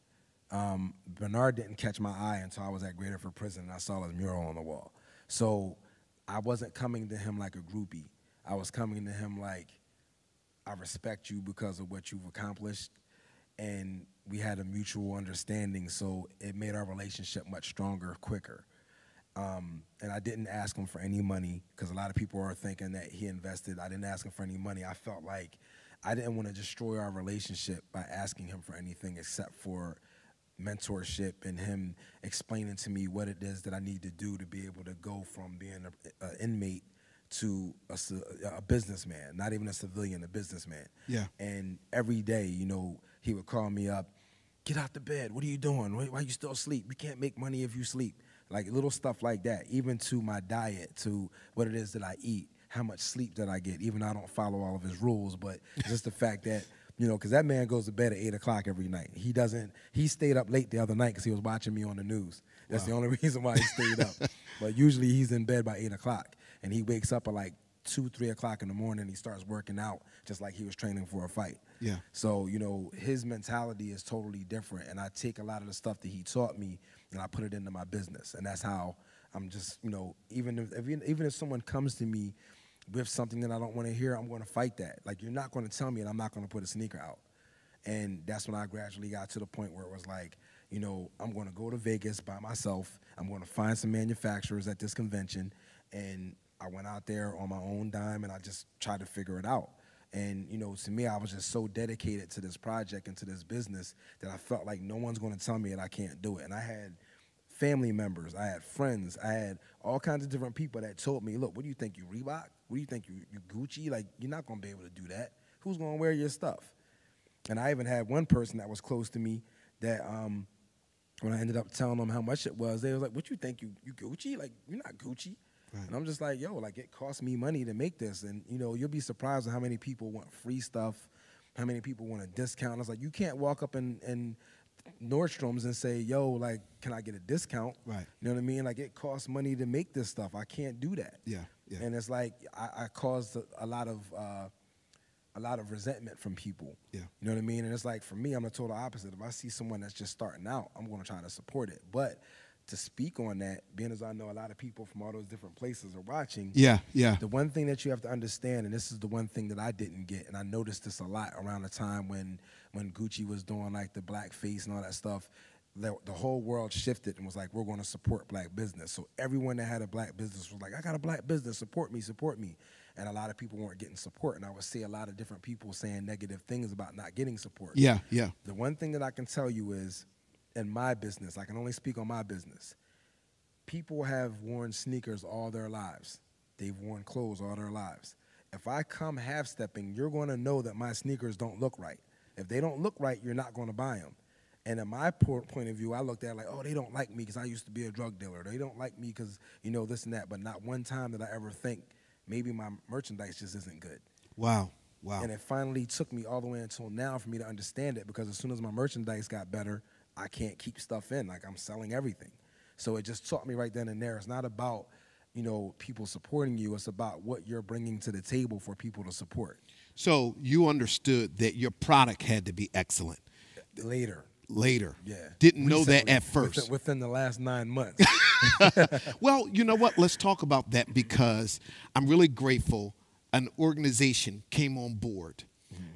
Bernard didn't catch my eye until I was at Greater for Prison and I saw his mural on the wall. So I wasn't coming to him like a groupie. I was coming to him like, I respect you because of what you've accomplished, and we had a mutual understanding, so it made our relationship much stronger, quicker. And I didn't ask him for any money because a lot of people are thinking that he invested. I didn't ask him for any money. I felt like I didn't want to destroy our relationship by asking him for anything except for mentorship and him explaining to me what it is that I need to do to be able to go from being an inmate to a businessman, not even a civilian, a businessman. Yeah. And every day, you know, he would call me up, get out the bed, what are you doing? Why you still asleep? You can't make money if you sleep. Like little stuff like that, even to my diet, to what it is that I eat, how much sleep that I get, even though I don't follow all of his rules, but just the fact that, you know, because that man goes to bed at 8 o'clock every night. He stayed up late the other night because he was watching me on the news. That's the only reason why he stayed up. But usually he's in bed by 8 o'clock, and he wakes up at like 2, 3 o'clock in the morning. He starts working out just like he was training for a fight. Yeah. So, you know, his mentality is totally different, and I take a lot of the stuff that he taught me and I put it into my business, and that's how I'm just, you know, even if someone comes to me with something that I don't want to hear, I'm going to fight that. Like, you're not going to tell me, and I'm not going to put a sneaker out. And that's when I gradually got to the point where it was like, you know, I'm going to go to Vegas by myself. I'm going to find some manufacturers at this convention, and I went out there on my own dime, and I just tried to figure it out. And, you know, to me, I was just so dedicated to this project and to this business that I felt like no one's going to tell me that I can't do it. And I had family members, I had friends, I had all kinds of different people that told me, look, what do you think, you Reebok? What do you think, you Gucci? Like, you're not going to be able to do that. Who's going to wear your stuff? And I even had one person that was close to me that when I ended up telling them how much it was, they was like, what you think, you Gucci? Like, you're not Gucci. Right. And I'm just like, yo, like, it cost me money to make this. And, you know, you'll be surprised at how many people want free stuff, how many people want a discount. I was like, you can't walk up in Nordstrom's and say, yo, like, can I get a discount? Right. You know what I mean? Like, it costs money to make this stuff. I can't do that. Yeah. Yeah. And it's like I caused a lot of resentment from people. Yeah. You know what I mean? And it's like, for me, I'm the total opposite. If I see someone that's just starting out, I'm going to try to support it. But to speak on that, being as I know a lot of people from all those different places are watching. Yeah, yeah. The one thing that you have to understand, and this is the one thing that I didn't get, and I noticed this a lot around the time when Gucci was doing like the blackface and all that stuff, the whole world shifted and was like, we're going to support black business. So everyone that had a black business was like, I got a black business, support me, support me. And a lot of people weren't getting support, and I would see a lot of different people saying negative things about not getting support. Yeah, yeah. The one thing that I can tell you is, in my business, I can only speak on my business, people have worn sneakers all their lives. They've worn clothes all their lives. If I come half-stepping, you're going to know that my sneakers don't look right. If they don't look right, you're not going to buy them. And in my point of view, I looked at it like, oh, they don't like me because I used to be a drug dealer. They don't like me because, you know, this and that. But not one time did I ever think maybe my merchandise just isn't good. Wow, wow. And it finally took me all the way until now for me to understand it, because as soon as my merchandise got better, I can't keep stuff in. Like, I'm selling everything. So it just taught me right then and there. It's not about, you know, people supporting you. It's about what you're bringing to the table for people to support. So you understood that your product had to be excellent. Later. Yeah. Didn't know that at first. Within the last 9 months. Well, you know what? Let's talk about that, because I'm really grateful an organization came on board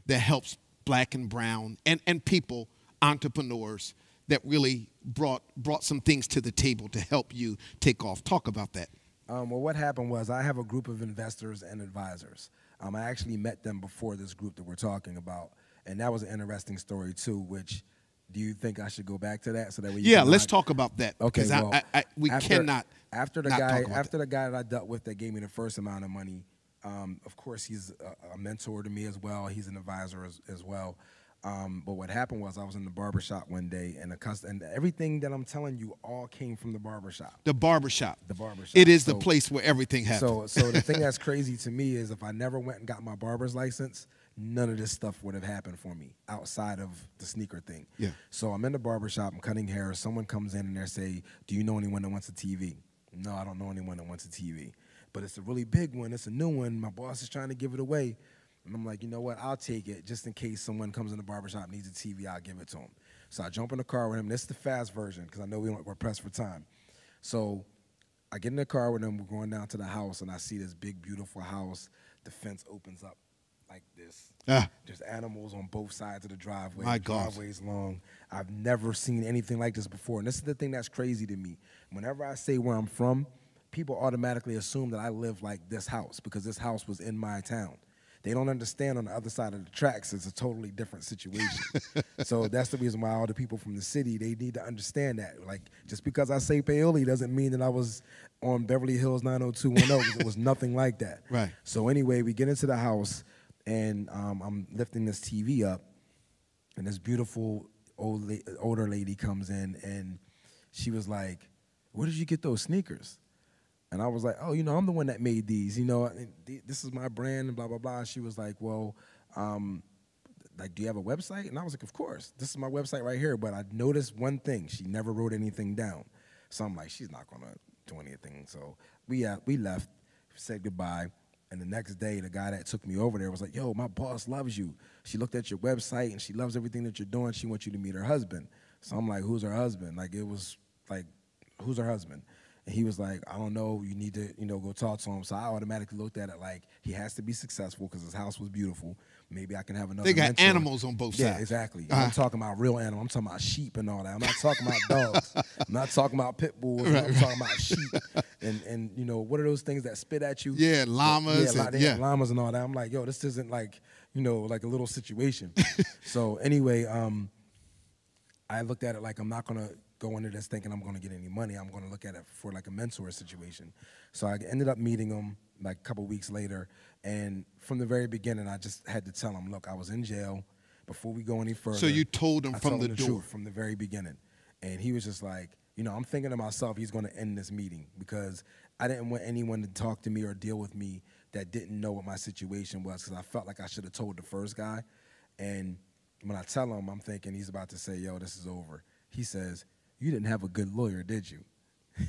that helps black and brown and people, entrepreneurs, that really brought some things to the table to help you take off. Talk about that. Well, what happened was I have a group of investors and advisors. I actually met them before this group that we're talking about, and that was an interesting story too, which, do you think I should go back to that so that we? Let's talk about that. Okay, well, we cannot. After the guy that I dealt with that gave me the first amount of money, of course he's a mentor to me as well. He's an advisor as well. But what happened was I was in the barbershop one day, and everything that I'm telling you all came from the barbershop. The barbershop. The barbershop. It is the place where everything happens. So the thing that's crazy to me is if I never went and got my barber's license, none of this stuff would have happened for me outside of the sneaker thing. Yeah. So I'm in the barbershop, I'm cutting hair. Someone comes in and they say, do you know anyone that wants a TV? No, I don't know anyone that wants a TV. But it's a really big one. It's a new one. My boss is trying to give it away. And I'm like, you know what? I'll take it just in case someone comes in the barbershop and needs a TV. I'll give it to him. So I jump in the car with him. This is the fast version because I know we're pressed for time. So I get in the car with him. We're going down to the house, and I see this big, beautiful house. The fence opens up like this. There's animals on both sides of the driveway. My the driveway's long. I've never seen anything like this before. And this is the thing that's crazy to me. Whenever I say where I'm from, people automatically assume that I live like this house because this house was in my town. They don't understand on the other side of the tracks it's a totally different situation. So that's the reason why all the people from the city, they need to understand that. Like, just because I say Paoli doesn't mean that I was on Beverly Hills 90210 because it was nothing like that. Right. So anyway, we get into the house, and I'm lifting this TV up, and this beautiful older lady comes in, and she was like, "Where did you get those sneakers?" And I was like, "Oh, I'm the one that made these. This is my brand and blah, blah, blah." She was like, "Well, do you have a website?" And I was like, "Of course. This is my website right here." But I noticed one thing. She never wrote anything down. So I'm like, she's not going to do anything. So we left, said goodbye. And the next day, the guy that took me over there was like, "Yo, my boss loves you. She looked at your website, and she loves everything that you're doing. She wants you to meet her husband." So I'm like, "Who's her husband?" Like, it was like, "Who's her husband?" And he was like, "I don't know. You need to, go talk to him." So I automatically looked at it like he has to be successful because his house was beautiful. Maybe I can have another They got mentor. animals on both sides. Yeah, exactly. I'm talking about real animals. I'm talking about sheep and all that. I'm not talking about dogs. I'm not talking about pit bulls. I'm talking about sheep. And what are those things that spit at you? Yeah, llamas. Llamas and all that. I'm like, yo, this isn't like, like a little situation. So anyway, I looked at it like I'm not going to go into this thinking I'm going to get any money. I'm going to look at it for like a mentor situation. So I ended up meeting him like a couple weeks later, and from the very beginning, I just had to tell him, "Look, I was in jail. Before we go any further." So you told him I from told the him door? truth from the very beginning, and he was just like, I'm thinking to myself, he's going to end this meeting because I didn't want anyone to talk to me or deal with me that didn't know what my situation was because I felt like I should have told the first guy. And when I tell him, I'm thinking he's about to say, "Yo, this is over." He says, "You didn't have a good lawyer, did you?"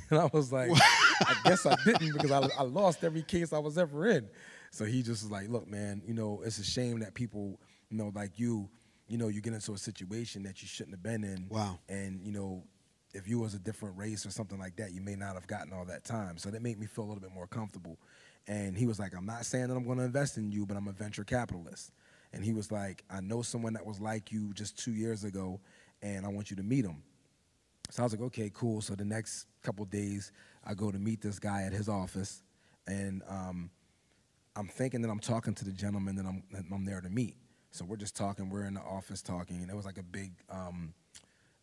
And I was like, "I guess I didn't because I lost every case I was ever in." So he just was like, "Look, man, it's a shame that people, like you get into a situation that you shouldn't have been in." Wow. And, if you was a different race or something like that, you may not have gotten all that time. So that made me feel a little bit more comfortable. And he was like, "I'm not saying that I'm going to invest in you, but I'm a venture capitalist." And he was like, "I know someone that was like you just 2 years ago, and I want you to meet him." So I was like, "Okay, cool." So the next couple of days, I go to meet this guy at his office, and I'm thinking that I'm talking to the gentleman that I'm there to meet. So we're just talking. We're in the office talking, and it was like a big,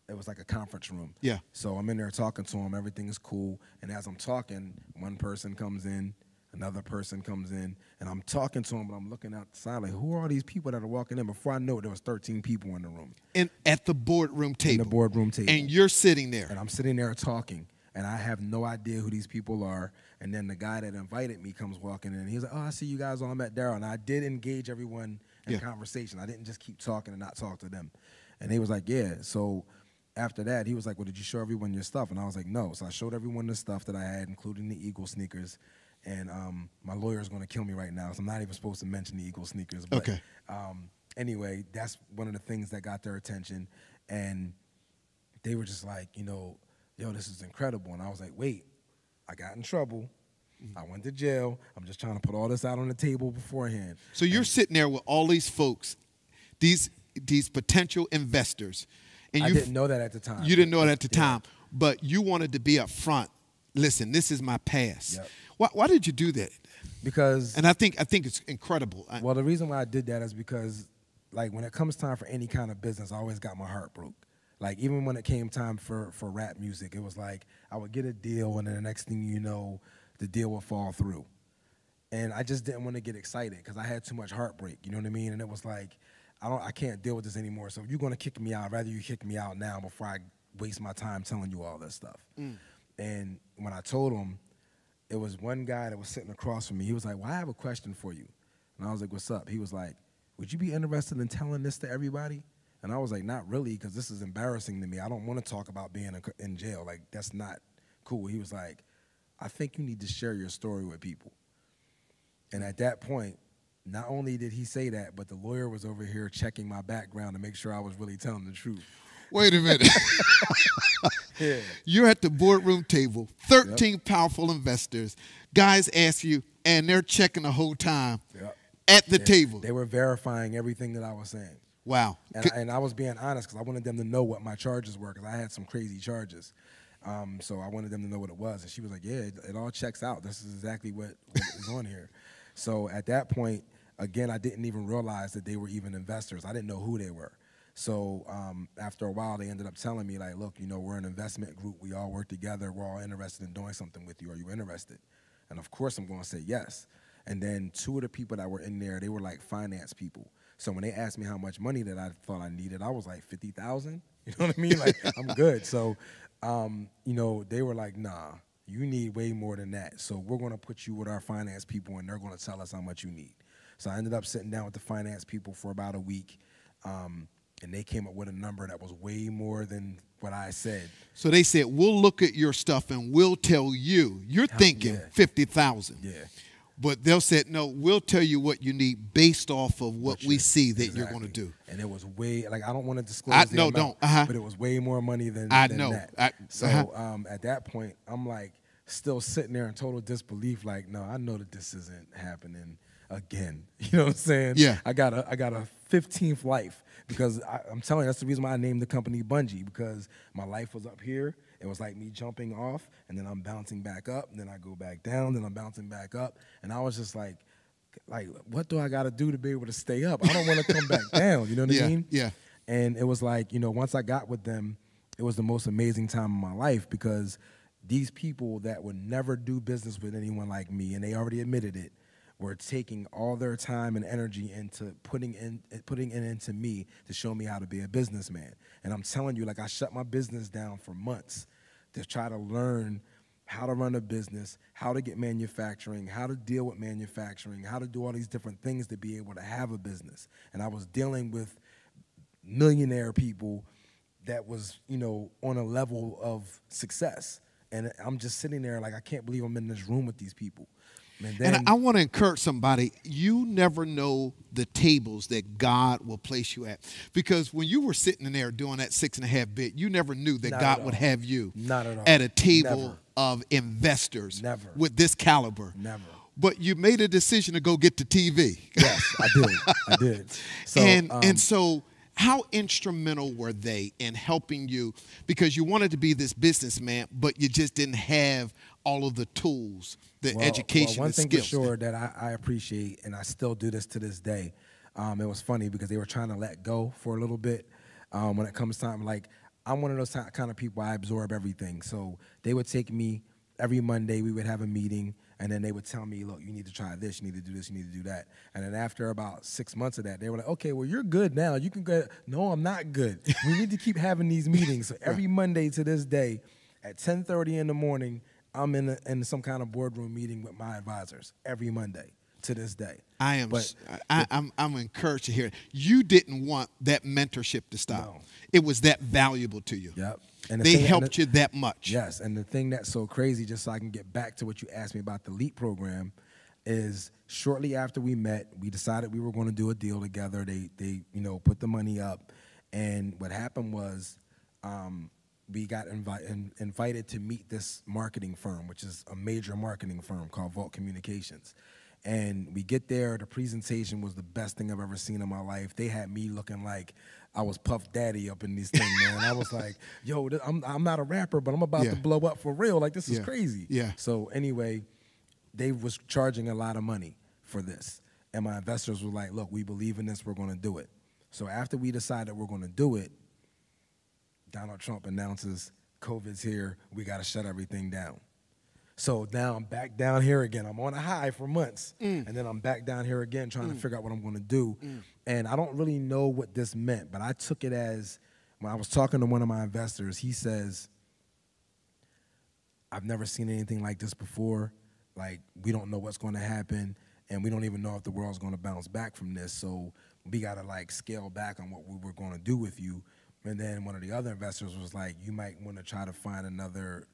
it was like a conference room. Yeah. So I'm in there talking to him. Everything is cool. And as I'm talking, one person comes in, another person comes in, and I'm talking to him, but I'm looking outside like, who are all these people that are walking in? Before I know it, there was 13 people in the room. And at the boardroom table. In the boardroom table. And you're sitting there. And I'm sitting there talking, and I have no idea who these people are. And then the guy that invited me comes walking in, and he's like, "Oh, I see you guys all. I met Daryl." And I did engage everyone in conversation. I didn't just keep talking and not talk to them. And he was like, "Yeah." So after that, he was like, "Well, did you show everyone your stuff?" And I was like, "No." So I showed everyone the stuff that I had, including the Eagle sneakers. And my lawyer is going to kill me right now, so I'm not even supposed to mention the Eagle sneakers. But, okay. Anyway, that's one of the things that got their attention. And they were just like, "Yo, this is incredible." And I was like, "Wait, I got in trouble. I went to jail. I'm just trying to put all this out on the table beforehand." So you're sitting there with all these folks, these potential investors. And I didn't know that at the time. You didn't know it at the time, but you wanted to be up front. Listen, this is my past. Yep. Why did you do that? Because and I think it's incredible. Well, the reason why I did that is because, like, when it comes time for any kind of business, I always got my heart broke. Like, even when it came time for rap music, it was like I would get a deal, and then the next thing you know, the deal would fall through. And I just didn't want to get excited because I had too much heartbreak. You know what I mean? And it was like, I can't deal with this anymore. So if you're going to kick me out, I'd rather you kick me out now before I waste my time telling you all this stuff. And when I told him, it was one guy that was sitting across from me. He was like, "Well, I have a question for you." And I was like, "What's up?" He was like, "Would you be interested in telling this to everybody?" And I was like, "Not really, because this is embarrassing to me. I don't want to talk about being in jail. Like, that's not cool." He was like, "I think you need to share your story with people." And at that point, not only did he say that, but the lawyer was over here checking my background to make sure I was really telling the truth. Wait a minute. Yeah. You're at the boardroom table, 13 powerful investors. Guys ask you, and they're checking the whole time at the table. They were verifying everything that I was saying. Wow. And I was being honest because I wanted them to know what my charges were because I had some crazy charges. So I wanted them to know what it was. And she was like, yeah, it all checks out. This is exactly what is on here. So at that point, again, I didn't even realize that they were even investors. I didn't know who they were. So after a while, they ended up telling me, like, look, you know, we're an investment group. We all work together. We're all interested in doing something with you. Are you interested? And, of course, I'm going to say yes. And then two of the people that were in there, they were, like, finance people. So when they asked me how much money that I thought I needed, I was like, $50,000? You know what I mean? Like, I'm good. So, you know, they were like, nah, you need way more than that. So we're going to put you with our finance people, and they're going to tell us how much you need. So I ended up sitting down with the finance people for about a week. And they came up with a number that was way more than what I said. So they said, we'll look at your stuff and we'll tell you. You're thinking 50,000. Yeah. But they'll say, no, we'll tell you what you need based off of what we see that you're going to do. And it was way, like, I don't want to disclose the amount, but it was way more money than that. So at that point, I'm like still sitting there in total disbelief, like, no, I know that this isn't happening again. You know what I'm saying? Yeah. I got a 15th life. Because I'm telling you, that's the reason why I named the company Bungee, because my life was up here. It was like me jumping off, and then I'm bouncing back up, and then I go back down, then I'm bouncing back up. And I was just like, what do I got to do to be able to stay up? I don't want to come back down, you know what I mean? Yeah. And it was like, you know, once I got with them, it was the most amazing time of my life because these people that would never do business with anyone like me, and they already admitted it, were taking all their time and energy into putting it into me to show me how to be a businessman. And I'm telling you, like, I shut my business down for months to try to learn how to run a business, how to get manufacturing, how to deal with manufacturing, how to do all these different things to be able to have a business. And I was dealing with millionaire people that was, you know, on a level of success. And I'm just sitting there like, I can't believe I'm in this room with these people. And I want to encourage somebody, you never know the tables that God will place you at. Because when you were sitting in there doing that 6.5 bit, you never knew that God would have you at a table of investors with this caliber. Never. But you made a decision to go get the TV. Yes, I did. I did. So, and so how instrumental were they in helping you? Because you wanted to be this businessman, but you just didn't have all of the tools, the education, one the thing skills. for sure that I appreciate, and I still do this to this day, it was funny because they were trying to let go for a little bit when it comes time. Like, I'm one of those kind of people, I absorb everything. So they would take me every Monday, we would have a meeting, and then they would tell me, look, you need to try this, you need to do this, you need to do that. And then after about 6 months of that, they were like, okay, well, you're good now. You can go. No, I'm not good. We need to keep having these meetings. So every Monday to this day at 10:30 in the morning, I'm in some kind of boardroom meeting with my advisors every Monday to this day. I'm encouraged to hear it. You didn't want that mentorship to stop. No. It was that valuable to you. Yep. And they helped you that much. Yes, and the thing that's so crazy, just so I can get back to what you asked me about the LEAP program, is shortly after we met, we decided we were going to do a deal together. They put the money up, and what happened was we got invited to meet this marketing firm, which is a major marketing firm called Vault Communications. And we get there, the presentation was the best thing I've ever seen in my life. They had me looking like I was Puff Daddy up in this thing, man. I was like, yo, I'm not a rapper, but I'm about to blow up for real. Like, this is crazy. Yeah. So anyway, they was charging a lot of money for this. And my investors were like, look, we believe in this, we're going to do it. So after we decided we're going to do it, Donald Trump announces COVID's here, we got to shut everything down. So now I'm back down here again. I'm on a high for months, and then I'm back down here again trying to figure out what I'm going to do. And I don't really know what this meant, but I took it as, when I was talking to one of my investors, he says, I've never seen anything like this before. Like, we don't know what's going to happen, and we don't even know if the world's going to bounce back from this. So we got to, like, scale back on what we were going to do with you. And then one of the other investors was like, you might want to try to find another,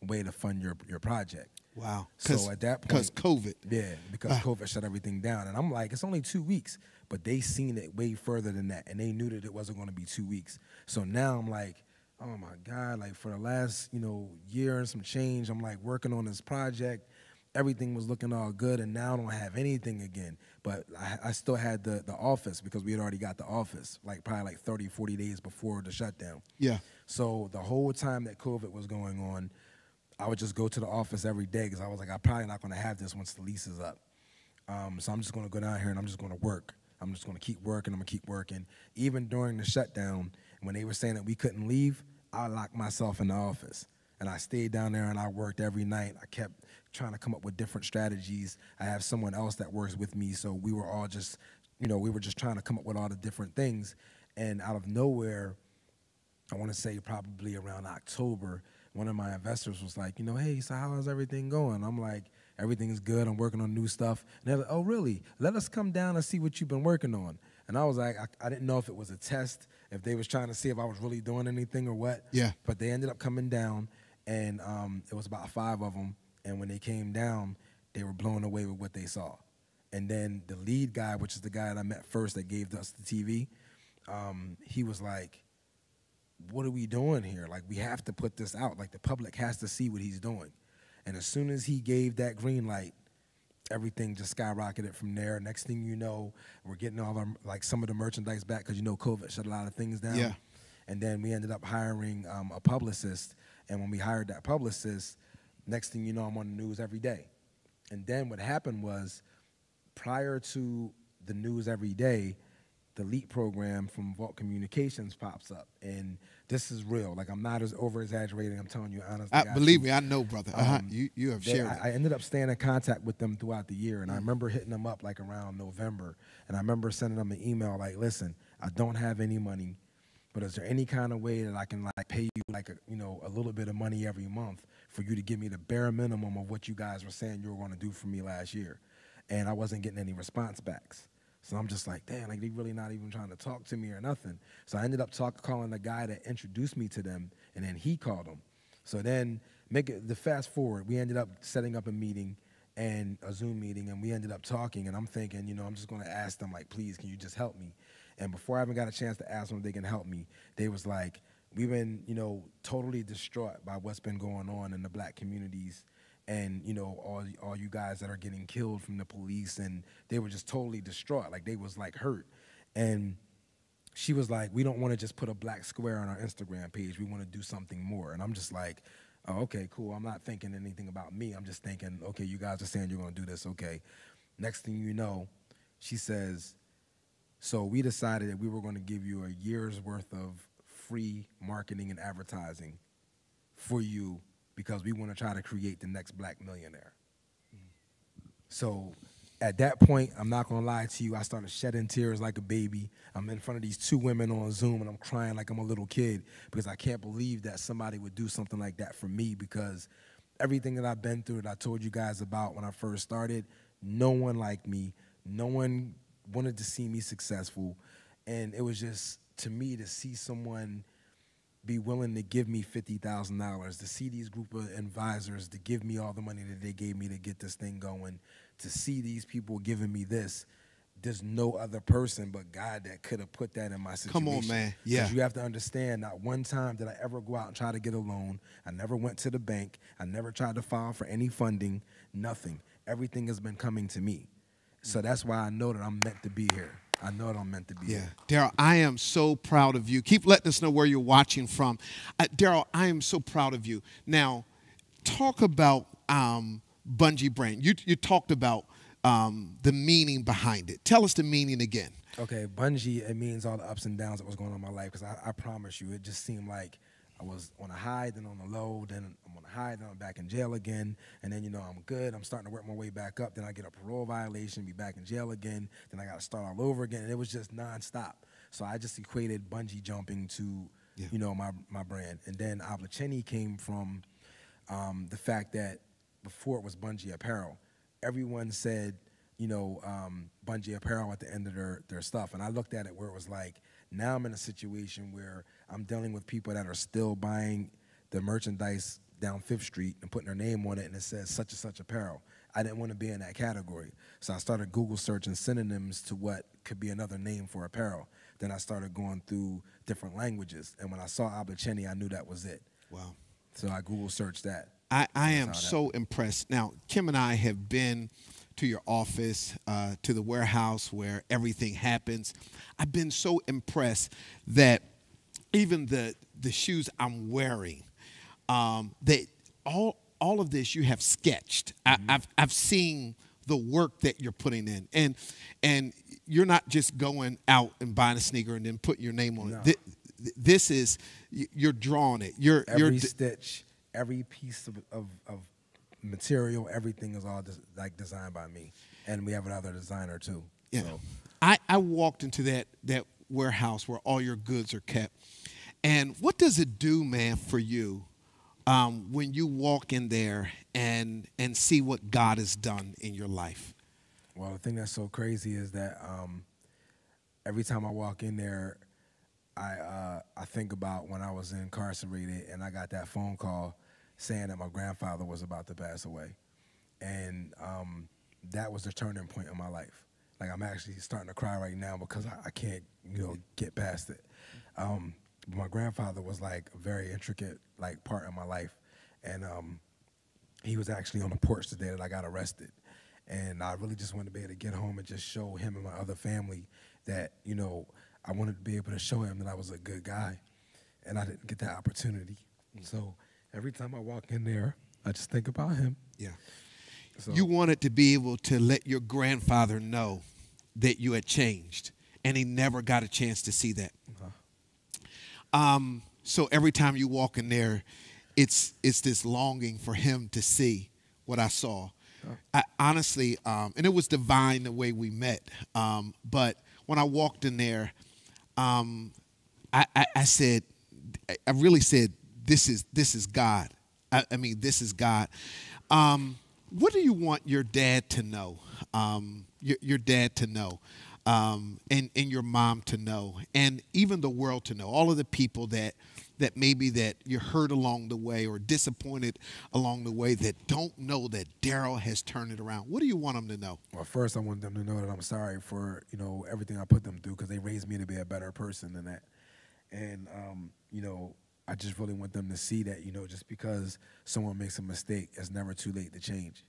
way to fund your project. Wow. So at that Because point, COVID. yeah, because COVID shut everything down. And I'm like, it's only 2 weeks. But they seen it way further than that. And they knew that it wasn't going to be 2 weeks. So now I'm like, oh my God, like for the last, year and some change, I'm like working on this project. Everything was looking all good, and now I don't have anything again. But I still had the office because we had already got the office, like probably like 30, 40 days before the shutdown. Yeah. So the whole time that COVID was going on, I would just go to the office every day because I was like, I'm probably not going to have this once the lease is up. So I'm just going to go down here and I'm just going to work. I'm just going to keep working. I'm going to keep working. Even during the shutdown, when they were saying that we couldn't leave, I locked myself in the office. And I stayed down there and I worked every night. I kept trying to come up with different strategies. I have someone else that works with me, so we were all just, we were just trying to come up with all the different things. And out of nowhere, I want to say probably around October, one of my investors was like, hey, so how's everything going? I'm like, everything's good. I'm working on new stuff. And they're like, oh, really? Let us come down and see what you've been working on. And I was like, I didn't know if it was a test, if they was trying to see if I was really doing anything or what. Yeah. But they ended up coming down, and it was about 5 of them. And when they came down, they were blown away with what they saw. And then the lead guy, which is the guy that I met first that gave us the TV, he was like, what are we doing here? Like, we have to put this out. Like, the public has to see what he's doing. And as soon as he gave that green light, everything just skyrocketed from there. Next thing you know, we're getting all our, like, some of the merchandise back because, COVID shut a lot of things down. Yeah. And then we ended up hiring a publicist. And when we hired that publicist, next thing you know, I'm on the news every day. And then what happened was, prior to the news every day, the LEAP program from Vault Communications pops up. And this is real. Like, I'm not as over-exaggerating. I'm telling you honestly. Believe me, I know, brother. You have shared it. I ended up staying in contact with them throughout the year. And I remember hitting them up, like, around November. And I remember sending them an email, like, listen, I don't have any money, but is there any kind of way that I can, like, pay you, like, a little bit of money every month for you to give me the bare minimum of what you guys were saying you were going to do for me last year? And I wasn't getting any response backs. So I'm just like, damn, like, they really not even trying to talk to me or nothing. So I ended up calling the guy that introduced me to them, and then he called them. So then, the fast forward, we ended up setting up a meeting, and a Zoom meeting, and we ended up talking, and I'm thinking, I'm just going to ask them, like, please, can you just help me? And before I even got a chance to ask them if they can help me, they was like, we've been, totally distraught by what's been going on in the black communities, and all you guys that are getting killed from the police, and they were just totally distraught, like they was like hurt. And she was like, we don't want to just put a black square on our Instagram page, we want to do something more. And I'm just like, oh, okay, cool. I'm not thinking anything about me. I'm just thinking, okay, you guys are saying you're going to do this, okay. Next thing you know, she says, so we decided that we were going to give you a year's worth of free marketing and advertising for you because we want to try to create the next black millionaire. So at that point, I'm not going to lie to you, I started shedding tears like a baby. I'm in front of these 2 women on Zoom, and I'm crying like I'm a little kid because I can't believe that somebody would do something like that for me, because everything that I've been through that I told you guys about when I first started, no one liked me. No one wanted to see me successful. And it was just, to me, to see someone be willing to give me $50,000, to see these group of advisors to give me all the money that they gave me to get this thing going, to see these people giving me this, there's no other person but God that could have put that in my situation. Come on, man. Yeah. Because you have to understand, not one time did I ever go out and try to get a loan. I never went to the bank. I never tried to file for any funding, nothing. Everything has been coming to me. So that's why I know that I'm meant to be here. I know that I'm meant to be here. Daryl, I am so proud of you. Keep letting us know where you're watching from. Daryl, I am so proud of you. Now, talk about Bungee Brand. You talked about the meaning behind it. Tell us the meaning again. Okay, Bungee, it means all the ups and downs that was going on in my life, because I promise you, it just seemed like I was on a high, then on the low, then I'm on a high, then I'm back in jail again, and then, I'm good, I'm starting to work my way back up, then I get a parole violation, be back in jail again, then I got to start all over again, and it was just nonstop. So I just equated bungee jumping to, my brand. And then Avlacheni came from the fact that before it was Bungee Apparel, everyone said, Bungee Apparel at the end of their stuff, and I looked at it where it was like, now I'm in a situation where I'm dealing with people that are still buying the merchandise down Fifth Street and putting her name on it, and it says such and such apparel. I didn't want to be in that category. So I started Google searching synonyms to what could be another name for apparel. Then I started going through different languages. And when I saw Abacheni, I knew that was it. Wow. So I Google searched that. I am so impressed. Now, Kim and I have been to your office, to the warehouse where everything happens. I've been so impressed that even the shoes I'm wearing, that all of this you have sketched. I've seen the work that you're putting in, and you're not just going out and buying a sneaker and then putting your name on it. This is, you're drawing it. Every stitch, every piece of material, everything is all like designed by me, and we have another designer too. Yeah, so. I walked into that warehouse where all your goods are kept, and what does it do, man, for you when you walk in there and see what God has done in your life? Well, the thing that's so crazy is that every time I walk in there, I think about when I was incarcerated and I got that phone call saying that my grandfather was about to pass away. And that was the turning point in my life. Like, I'm actually starting to cry right now because I can't, get past it. My grandfather was like a very intricate part of my life. And he was actually on the porch the day that I got arrested. And I really just wanted to be able to get home and just show him and my other family that, I wanted to be able to show him that I was a good guy. And I didn't get that opportunity. So every time I walk in there, I just think about him. Yeah. So, you wanted to be able to let your grandfather know that you had changed, and he never got a chance to see that. So every time you walk in there, it's this longing for him to see what I saw. I, honestly, and it was divine the way we met. But when I walked in there, I really said, this is God. I mean, this is God. What do you want your dad to know? Your dad to know, and your mom to know, and even the world to know. All of the people that maybe that you hurt along the way or disappointed along the way that don't know that Daryl has turned it around. What do you want them to know? Well, first I want them to know that I'm sorry for everything I put them through, because they raised me to be a better person than that. And I just really want them to see that just because someone makes a mistake, it's never too late to change.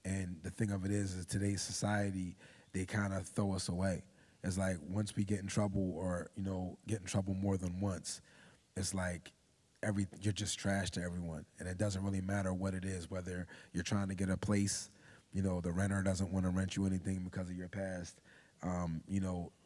And the thing of it is today's society, they kind of throw us away. It's like once we get in trouble or get in trouble more than once, it's like you're just trash to everyone, and it doesn't really matter what it is. Whether you're trying to get a place, the renter doesn't want to rent you anything because of your past.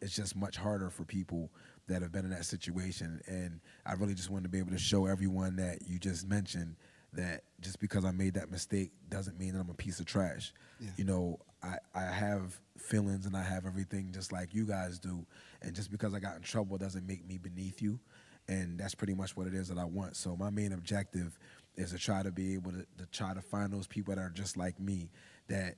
It's just much harder for people that have been in that situation. And I really just wanted to be able to show everyone that you just mentioned that just because I made that mistake doesn't mean that I'm a piece of trash. Yeah. I have feelings and I have everything just like you guys do. And just because I got in trouble doesn't make me beneath you. And that's pretty much what it is that I want. So my main objective is to try to be able to try to find those people that are just like me that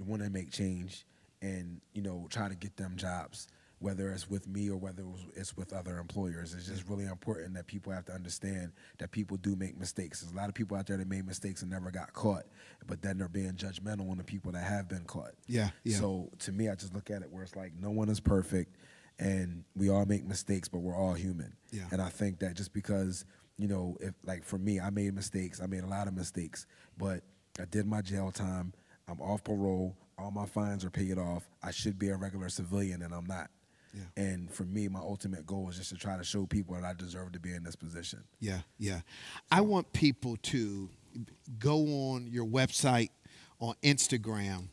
want to make change and, try to get them jobs, whether it's with me or whether it's with other employers. It's just really important that people have to understand that people do make mistakes. There's a lot of people out there that made mistakes and never got caught, but then they're being judgmental on the people that have been caught. Yeah. So to me, I just look at it where it's like no one is perfect. And we all make mistakes, but we're all human. Yeah. And I think that just because, if like for me, I made mistakes. I made a lot of mistakes, but I did my jail time. I'm off parole. All my fines are paid off. I should be a regular civilian, and I'm not. Yeah. And for me, my ultimate goal is just to try to show people that I deserve to be in this position. Yeah. I want people to go on your website, on Instagram,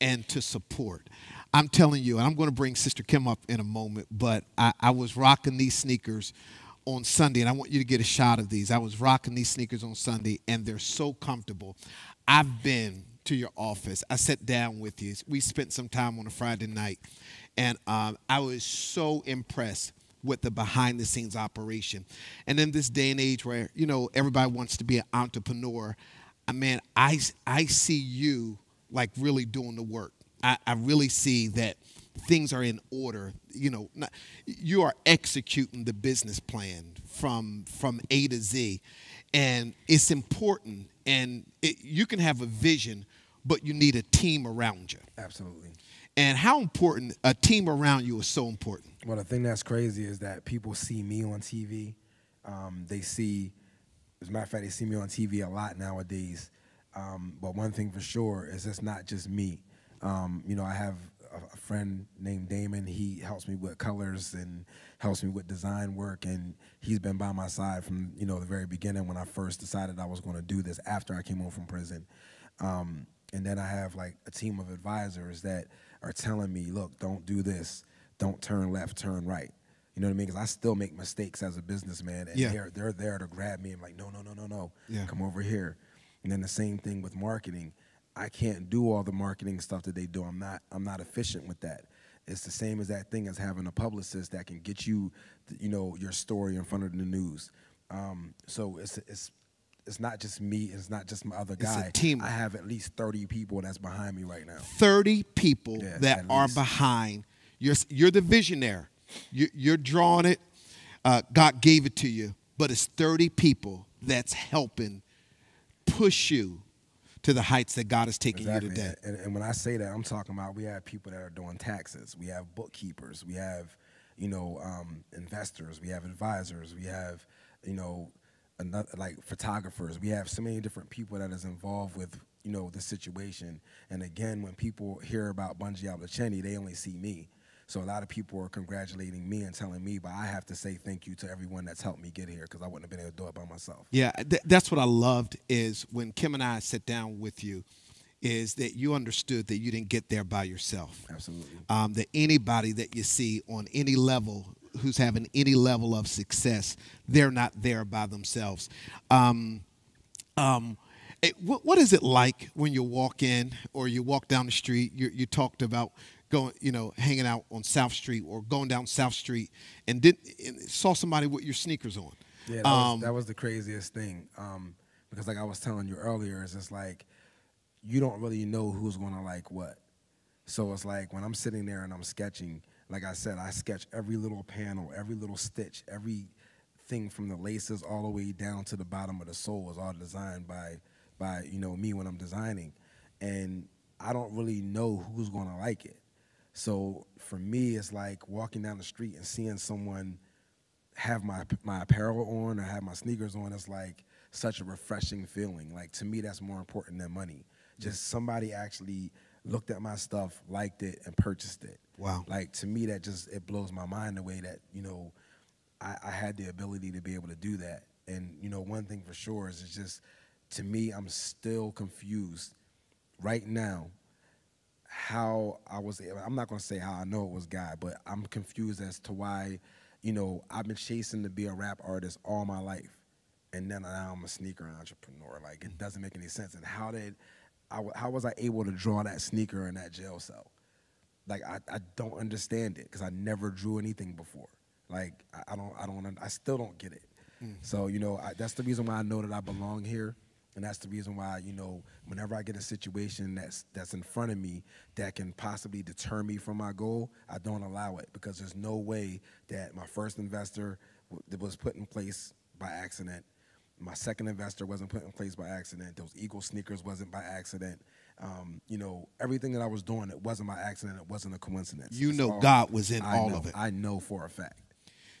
and to support. I'm telling you, and I'm going to bring Sister Kim up in a moment, but I was rocking these sneakers on Sunday, and I want you to get a shot of these. I was rocking these sneakers on Sunday, and they're so comfortable. I've been to your office. I sat down with you. We spent some time on a Friday night, and I was so impressed with the behind-the-scenes operation. And in this day and age where, everybody wants to be an entrepreneur, I see you like really doing the work. I really see that things are in order. You are executing the business plan from A to Z. And it's important. And you can have a vision, but you need a team around you. Absolutely. And how important a team around you is so important. Well, the thing that's crazy is that people see me on TV. They see, as a matter of fact, they see me on TV a lot nowadays. But one thing for sure is it's not just me. I have a friend named Damon. He helps me with colors and helps me with design work, and he's been by my side from the very beginning when I first decided I was going to do this after I came home from prison. And then I have like a team of advisors that are telling me, look, don't do this, don't turn left, turn right. You know what I mean? Because I still make mistakes as a businessman, and they're there to grab me and like, no, come over here. And then the same thing with marketing. I can't do all the marketing stuff that they do. I'm not efficient with that. It's the same as that thing as having a publicist that can get you, your story in front of the news. So it's not just me. It's not just my other guy. It's a team. I have at least 30 people that's behind me right now. 30 people that are behind. You're the visionary. You're drawing it. God gave it to you. But it's 30 people that's helping push you to the heights that God is taking you today. And when I say that, I'm talking about we have people that are doing taxes. We have bookkeepers. We have, investors. We have advisors. We have, like photographers. We have so many different people that is involved with, the situation. And again, when people hear about Bunji Abdulcheni, they only see me. So a lot of people are congratulating me and telling me, but I have to say thank you to everyone that's helped me get here because I wouldn't have been able to do it by myself. Yeah, that's what I loved is when Kim and I sat down with you, is that you understood that you didn't get there by yourself. Absolutely. That anybody that you see on any level who's having any level of success, they're not there by themselves. What is it like when you walk in or you walk down the street? You talked about going, hanging out on South Street or going down South Street and saw somebody with your sneakers on. Yeah, that was the craziest thing. Because like I was telling you earlier, it's just like you don't really know who's going to like what. So it's like when I'm sitting there and I'm sketching, like I said, I sketch every little panel, every little stitch, everything from the laces all the way down to the bottom of the sole is all designed by me when I'm designing. And I don't really know who's going to like it. So for me, it's like walking down the street and seeing someone have my apparel on or have my sneakers on. It's like such a refreshing feeling. Like to me, that's more important than money. Just somebody actually looked at my stuff, liked it, and purchased it. Wow. Like to me, it blows my mind the way that I had the ability to be able to do that. And one thing for sure is it's just to me, I'm still confused right now. How I'm not going to say how I know it was God, but I'm confused as to why, I've been chasing to be a rap artist all my life. And then now I'm a sneaker entrepreneur. Like, it doesn't make any sense. And how was I able to draw that sneaker in that jail cell? Like, I don't understand it because I never drew anything before. Like, I still don't get it. So, that's the reason why I know that I belong here. And that's the reason why, whenever I get a situation that's in front of me that can possibly deter me from my goal, I don't allow it because there's no way that my first investor was put in place by accident. My second investor wasn't put in place by accident. Those Eagle sneakers wasn't by accident. Everything that I was doing, it wasn't by accident. It wasn't a coincidence. God was in all of it. I know for a fact.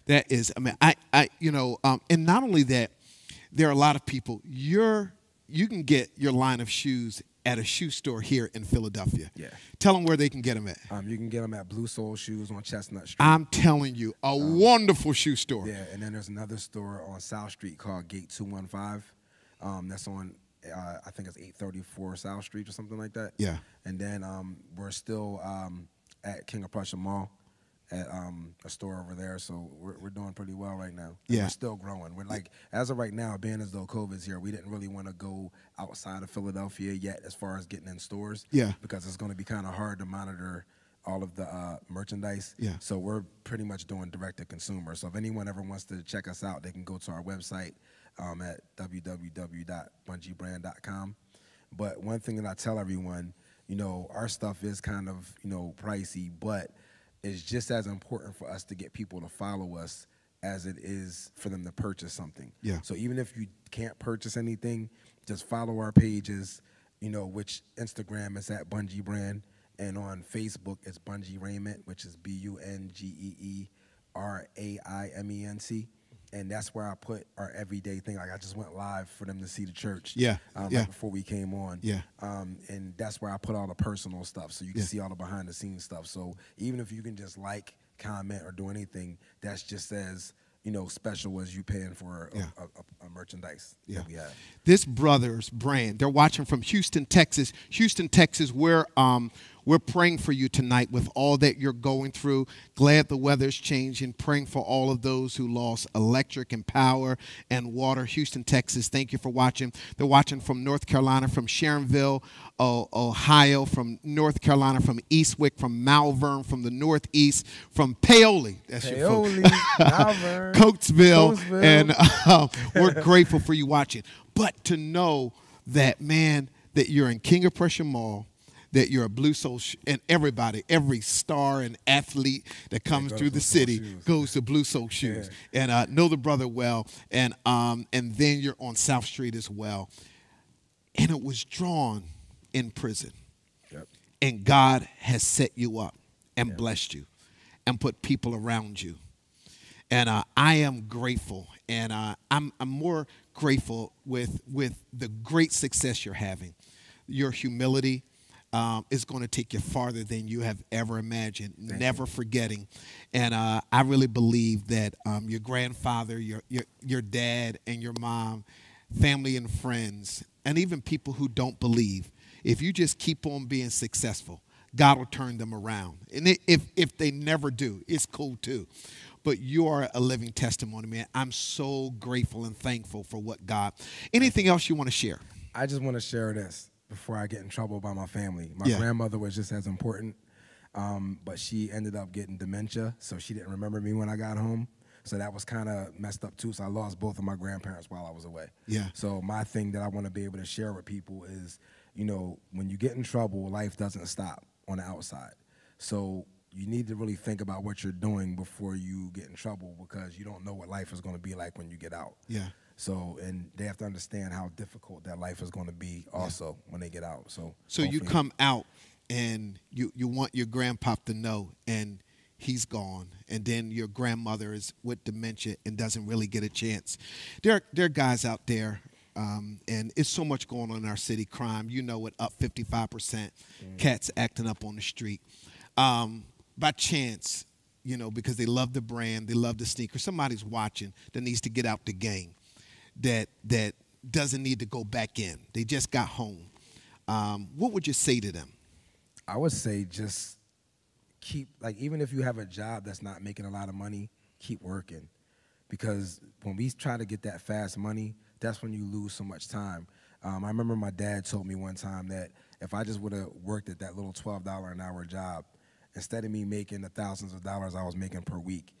That is, and not only that, there are a lot of people, you can get your line of shoes at a shoe store here in Philadelphia. Yeah. Tell them where they can get them at. You can get them at Blue Soul Shoes on Chestnut Street. I'm telling you, a wonderful shoe store. Yeah, and then there's another store on South Street called Gate 215. That's on, I think it's 834 South Street or something like that. Yeah. And then we're still at King of Prussia Mall at a store over there, so we're doing pretty well right now. Yeah. We're still growing. We're like, as of right now, being as though COVID's here, we didn't really want to go outside of Philadelphia yet as far as getting in stores. Yeah. Because it's going to be kind of hard to monitor all of the merchandise. Yeah. So we're pretty much doing direct to consumer. So if anyone ever wants to check us out, they can go to our website at www.bunjibrand.com. But one thing that I tell everyone, our stuff is kind of, pricey, but it's just as important for us to get people to follow us as it is for them to purchase something. Yeah. So even if you can't purchase anything, just follow our pages, which Instagram is at Bungee Brand, and on Facebook it's Bungee Raiment, which is BungeeRaimenc. And that's where I put our everyday thing. Like I just went live for them to see the church. Yeah. Right before we came on. Yeah. And that's where I put all the personal stuff, so you can see all the behind the scenes stuff. So even if you can just like, comment, or do anything, that's just as special as you paying for a merchandise that we have. This brother's brand, they're watching from Houston, Texas. Houston, Texas, we're praying for you tonight with all that you're going through. Glad the weather's changing. Praying for all of those who lost electric and power and water. Houston, Texas, thank you for watching. They're watching from North Carolina, from Sharonville, Ohio, from North Carolina, from Eastwick, from Malvern, from the Northeast, from Paoli. That's your Malvern, Coatesville. And we're grateful for you watching. But to know that, man, that you're in King of Prussia Mall, that you're a Blue Soul, and everybody, every star and athlete that comes through the city goes to Blue Soul Shoes. And know the brother well. And then you're on South Street as well. And it was drawn in prison. Yep. And God has set you up and blessed you and put people around you. And I am grateful. And I'm more grateful with the great success you're having. Your humility is going to take you farther than you have ever imagined. Never forgetting. And I really believe that your grandfather, your dad, and your mom, family and friends, and even people who don't believe, if you just keep on being successful, God will turn them around. And if they never do, it's cool too. But you are a living testimony, man. I'm so grateful and thankful for what God. Anything else you want to share? I just want to share this before I get in trouble by my family. My grandmother was just as important, but she ended up getting dementia, so she didn't remember me when I got home. So that was kind of messed up too. So I lost both of my grandparents while I was away. Yeah. So my thing that I want to be able to share with people is, when you get in trouble, life doesn't stop on the outside. So you need to really think about what you're doing before you get in trouble, because you don't know what life is going to be like when you get out. Yeah. So, and they have to understand how difficult that life is going to be also when they get out. So you come out and you want your grandpop to know, and he's gone. And then your grandmother is with dementia and doesn't really get a chance. There are guys out there, and it's so much going on in our city. Crime, it up 55%. Cats acting up on the street. By chance, because they love the brand, they love the sneaker. Somebody's watching that needs to get out the game. That doesn't need to go back in. They just got home. What would you say to them? I would say just keep, even if you have a job that's not making a lot of money, keep working. Because when we try to get that fast money, that's when you lose so much time. I remember my dad told me one time that if I just would have worked at that little $12 an hour job, instead of me making the thousands of dollars I was making per week,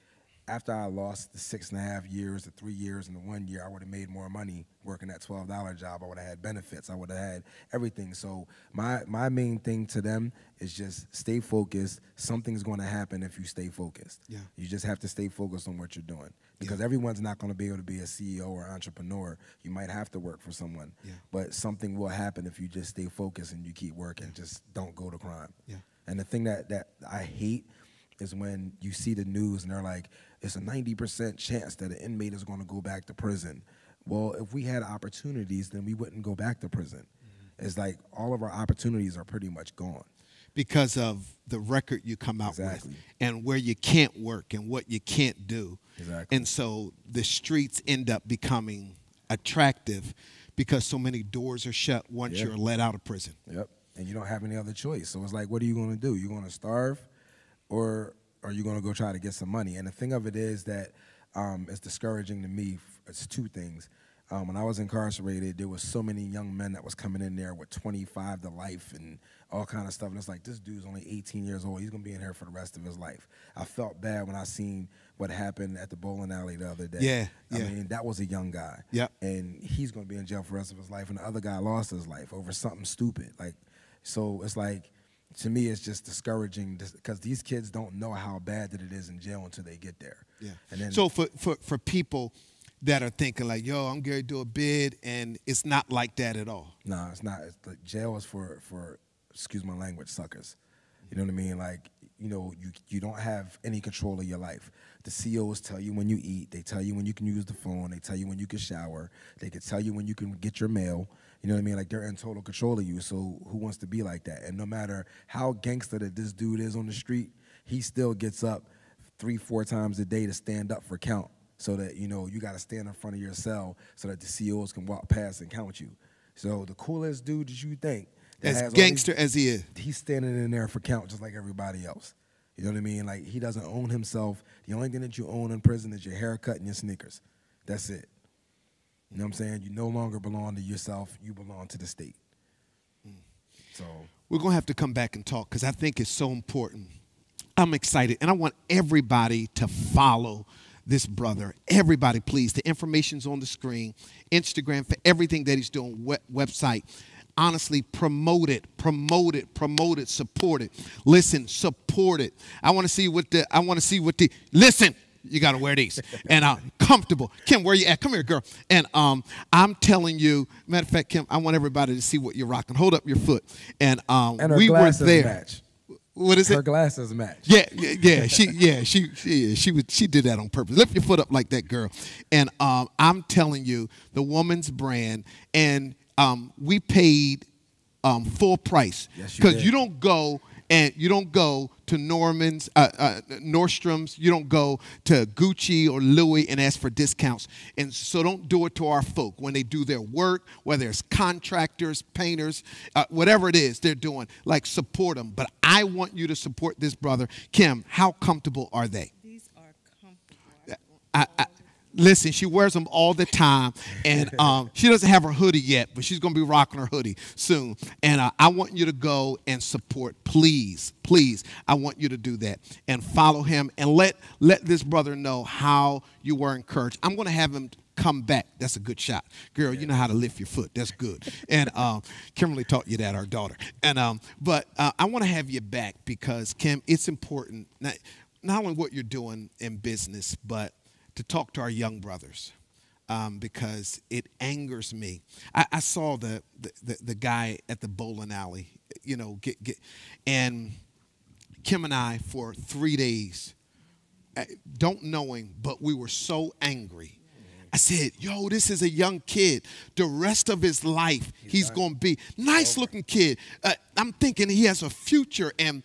after I lost the 6.5 years, the 3 years, and the 1 year, I would have made more money working that $12 job. I would have had benefits. I would have had everything. So my main thing to them is just stay focused. Something's going to happen if you stay focused. Yeah. You just have to stay focused on what you're doing, because everyone's not going to be able to be a CEO or entrepreneur. You might have to work for someone, but something will happen if you just stay focused and you keep working. Just don't go to crime. Yeah. And the thing that I hate is when you see the news and they're like, it's a 90% chance that an inmate is going to go back to prison. Well, if we had opportunities, then we wouldn't go back to prison. Mm-hmm. It's like all of our opportunities are pretty much gone. Because of the record you come out with and where you can't work and what you can't do. Exactly. And so the streets end up becoming attractive because so many doors are shut once you're let out of prison. Yep. And you don't have any other choice. So it's like, what are you going to do? You're going to starve, or are you going to go try to get some money? And the thing of it is that it's discouraging to me. It's two things. When I was incarcerated, there was so many young men that was coming in there with 25 to life and all kind of stuff. And it's like, this dude's only 18 years old. He's going to be in here for the rest of his life. I felt bad when I seen what happened at the bowling alley the other day. I mean, that was a young guy. Yep. And he's going to be in jail for the rest of his life. And the other guy lost his life over something stupid. So it's like, to me, it's just discouraging because these kids don't know how bad that it is in jail until they get there. Yeah. And then, So for people that are thinking like, yo, I'm going to do a bid, and it's not like that at all. no, it's not. It's the jail is for excuse my language, suckers. You know what I mean? Like, you don't have any control of your life. The COs tell you when you eat. They tell you when you can use the phone. They tell you when you can shower. They can tell you when you can get your mail. You know what I mean? Like, they're in total control of you. So who wants to be like that? And no matter how gangster that this dude is on the street, he still gets up 3-4 times a day to stand up for count. So that, you got to stand in front of your cell so that the COs can walk past and count you. So the coolest dude that you think, As gangster as he is, he's standing in there for count just like everybody else. You know what I mean? Like, he doesn't own himself. The only thing that you own in prison is your haircut and your sneakers. That's it. You know what I'm saying? You no longer belong to yourself. You belong to the state. So we're going to have to come back and talk because I think it's so important. I'm excited, and I want everybody to follow this brother. Everybody, please. The information's on the screen. Instagram for everything that he's doing. Website. Honestly, promote it, support it. Listen, support it. I want to see what the, listen, you got to wear these. And comfortable. Kim, where you at? Come here, girl. And I'm telling you, matter of fact, Kim, I want everybody to see what you're rocking. Hold up your foot. And her we were glasses there. Match. What is it? Her glasses match. Yeah. She did that on purpose. Lift your foot up like that, girl. And I'm telling you, the woman's brand, and we paid full price because you don't go to Norman's, Nordstrom's. You don't go to Gucci or Louis and ask for discounts. And so don't do it to our folk when they do their work, whether it's contractors, painters, whatever it is they're doing. Like, support them. But I want you to support this brother. Kim, how comfortable are they? These are comfortable. Listen, she wears them all the time, and she doesn't have her hoodie yet, but she's going to be rocking her hoodie soon. And I want you to go and support, please. I want you to do that and follow him and let this brother know how you were encouraged. I'm going to have him come back. That's a good shot. Girl, you know how to lift your foot. That's good. And Kimberly taught you that, our daughter. And but I want to have you back because, Kim, it's important, not only what you're doing in business, but to talk to our young brothers because it angers me. I saw the guy at the bowling alley, and Kim and I for 3 days, don't know him, but we were so angry. I said, yo, this is a young kid. The rest of his life, he's going to be nice looking kid. I'm thinking he has a future, and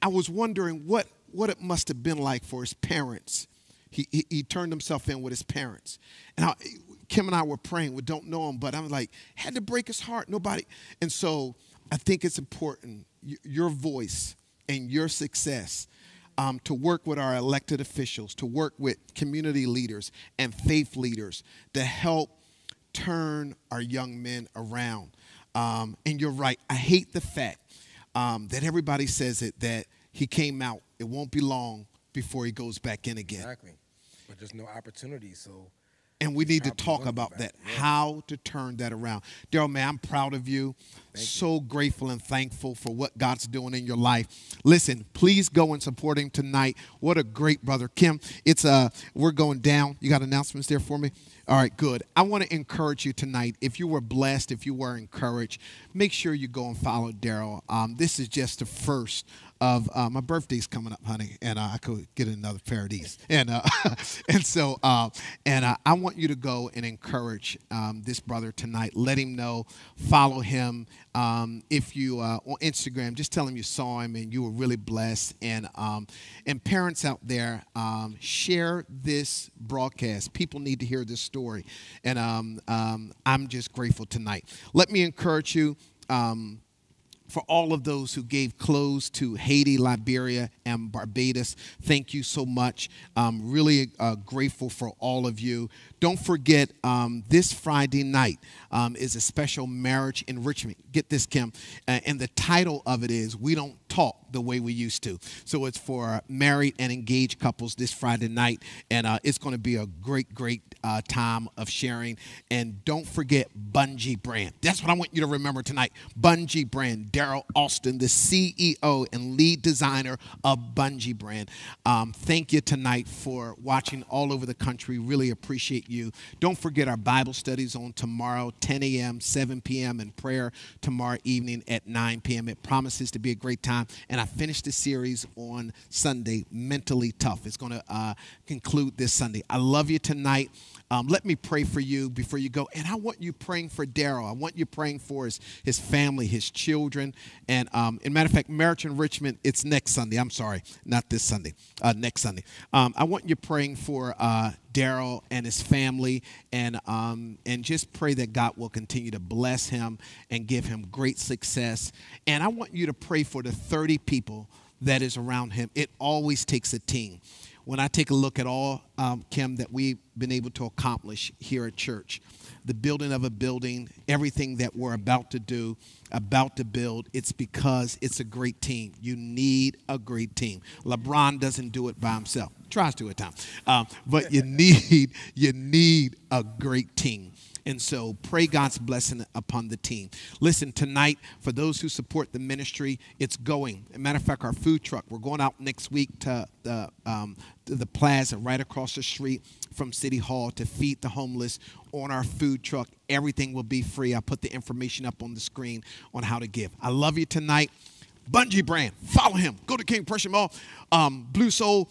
I was wondering what it must have been like for his parents. He turned himself in with his parents. And Kim and I were praying. We don't know him, but I was like, had to break his heart. Nobody. And so I think it's important, your voice and your success, to work with our elected officials, to work with community leaders and faith leaders to help turn our young men around. And you're right. I hate the fact that everybody says it, that he came out. It won't be long before he goes back in again. Exactly. But there's no opportunity, so. And we need to talk about that, how to turn that around. Daryl, man, I'm proud of you. So grateful and thankful for what God's doing in your life. Listen, please go and support him tonight. What a great brother. Kim, we're going down. You got announcements there for me? All right, good. I want to encourage you tonight. If you were blessed, if you were encouraged, make sure you go and follow Daryl. This is just the first of my birthday's coming up, honey, and I could get another pair of these. And so I want you to go and encourage this brother tonight. Let him know. Follow him. If you on Instagram, just tell him you saw him and you were really blessed. And parents out there, share this broadcast. People need to hear this story. And I'm just grateful tonight. Let me encourage you. For all of those who gave clothes to Haiti, Liberia, and Barbados, thank you so much. Really grateful for all of you. Don't forget, this Friday night is a special marriage enrichment. Get this, Kim. And the title of it is, We Don't talk the way we used to. So it's for married and engaged couples this Friday night, and it's going to be a great time of sharing. And don't forget Bungee Brand. That's what I want you to remember tonight. Bungee Brand. Daryl Austin, the CEO and lead designer of Bungee Brand. Thank you tonight for watching all over the country. Really appreciate you. Don't forget our Bible studies on tomorrow, 10 a.m., 7 p.m., and prayer tomorrow evening at 9 p.m. It promises to be a great time. And I finished the series on Sunday, Mentally Tough. It's going to conclude this Sunday. I love you tonight. Let me pray for you before you go. And I want you praying for Daryl. I want you praying for his family, his children. And as a matter of fact, Marriage Enrichment, it's next Sunday. I'm sorry, not this Sunday, next Sunday. I want you praying for Daryl and his family, and just pray that God will continue to bless him and give him great success. And I want you to pray for the 30 people that is around him. It always takes a team. When I take a look at all, Kim, that we've been able to accomplish here at church, the building of a building, everything that we're about to do, about to build, it's because it's a great team. You need a great team. LeBron doesn't do it by himself. Tries to at times. But you need a great team. And so pray God's blessing upon the team. Listen, tonight, for those who support the ministry, it's going. As a matter of fact, our food truck, we're going out next week to the plaza right across the street from City Hall to feed the homeless on our food truck. Everything will be free. I'll put the information up on the screen on how to give. I love you tonight. Bungee Brand, follow him. Go to King Prussia Mall, Blue Soul,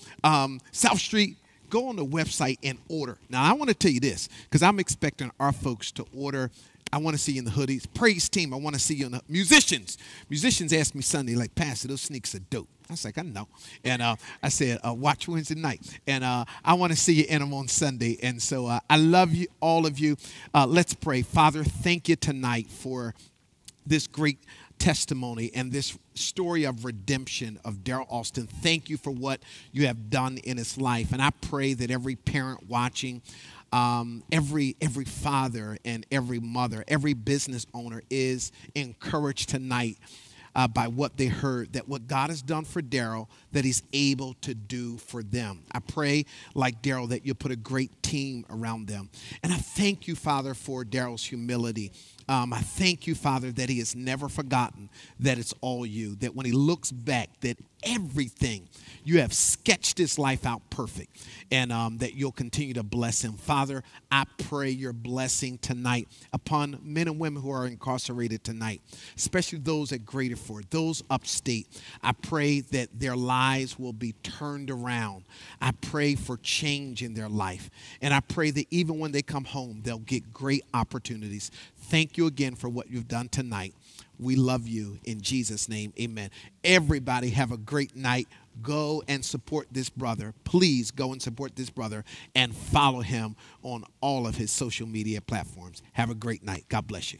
South Street. Go on the website and order. Now, I want to tell you this, because I'm expecting our folks to order. I want to see you in the hoodies. Praise team, I want to see you in the musicians. Musicians asked me Sunday, like, Pastor, those sneaks are dope. I was like, I know. And I said, watch Wednesday night. And I want to see you in them on Sunday. And so I love you, all of you. Let's pray. Father, thank you tonight for this great testimony and this story of redemption of Daryl Austin. Thank you for what you have done in his life. And I pray that every parent watching, every father and every mother, every business owner is encouraged tonight by what they heard, that what God has done for Daryl, that he's able to do for them. I pray, like Daryl, that you'll put a great team around them. And I thank you, Father, for Daryl's humility. I thank you, Father, that he has never forgotten that it's all you, that when he looks back, that everything, you have sketched his life out perfect, and that you'll continue to bless him. Father, I pray your blessing tonight upon men and women who are incarcerated tonight, especially those at Greater Ford, those upstate. I pray that their lives will be turned around. I pray for change in their life, and I pray that even when they come home, they'll get great opportunities. Thank you again for what you've done tonight. We love you in Jesus' name. Amen. Everybody have a great night. Go and support this brother. Please go and support this brother and follow him on all of his social media platforms. Have a great night. God bless you.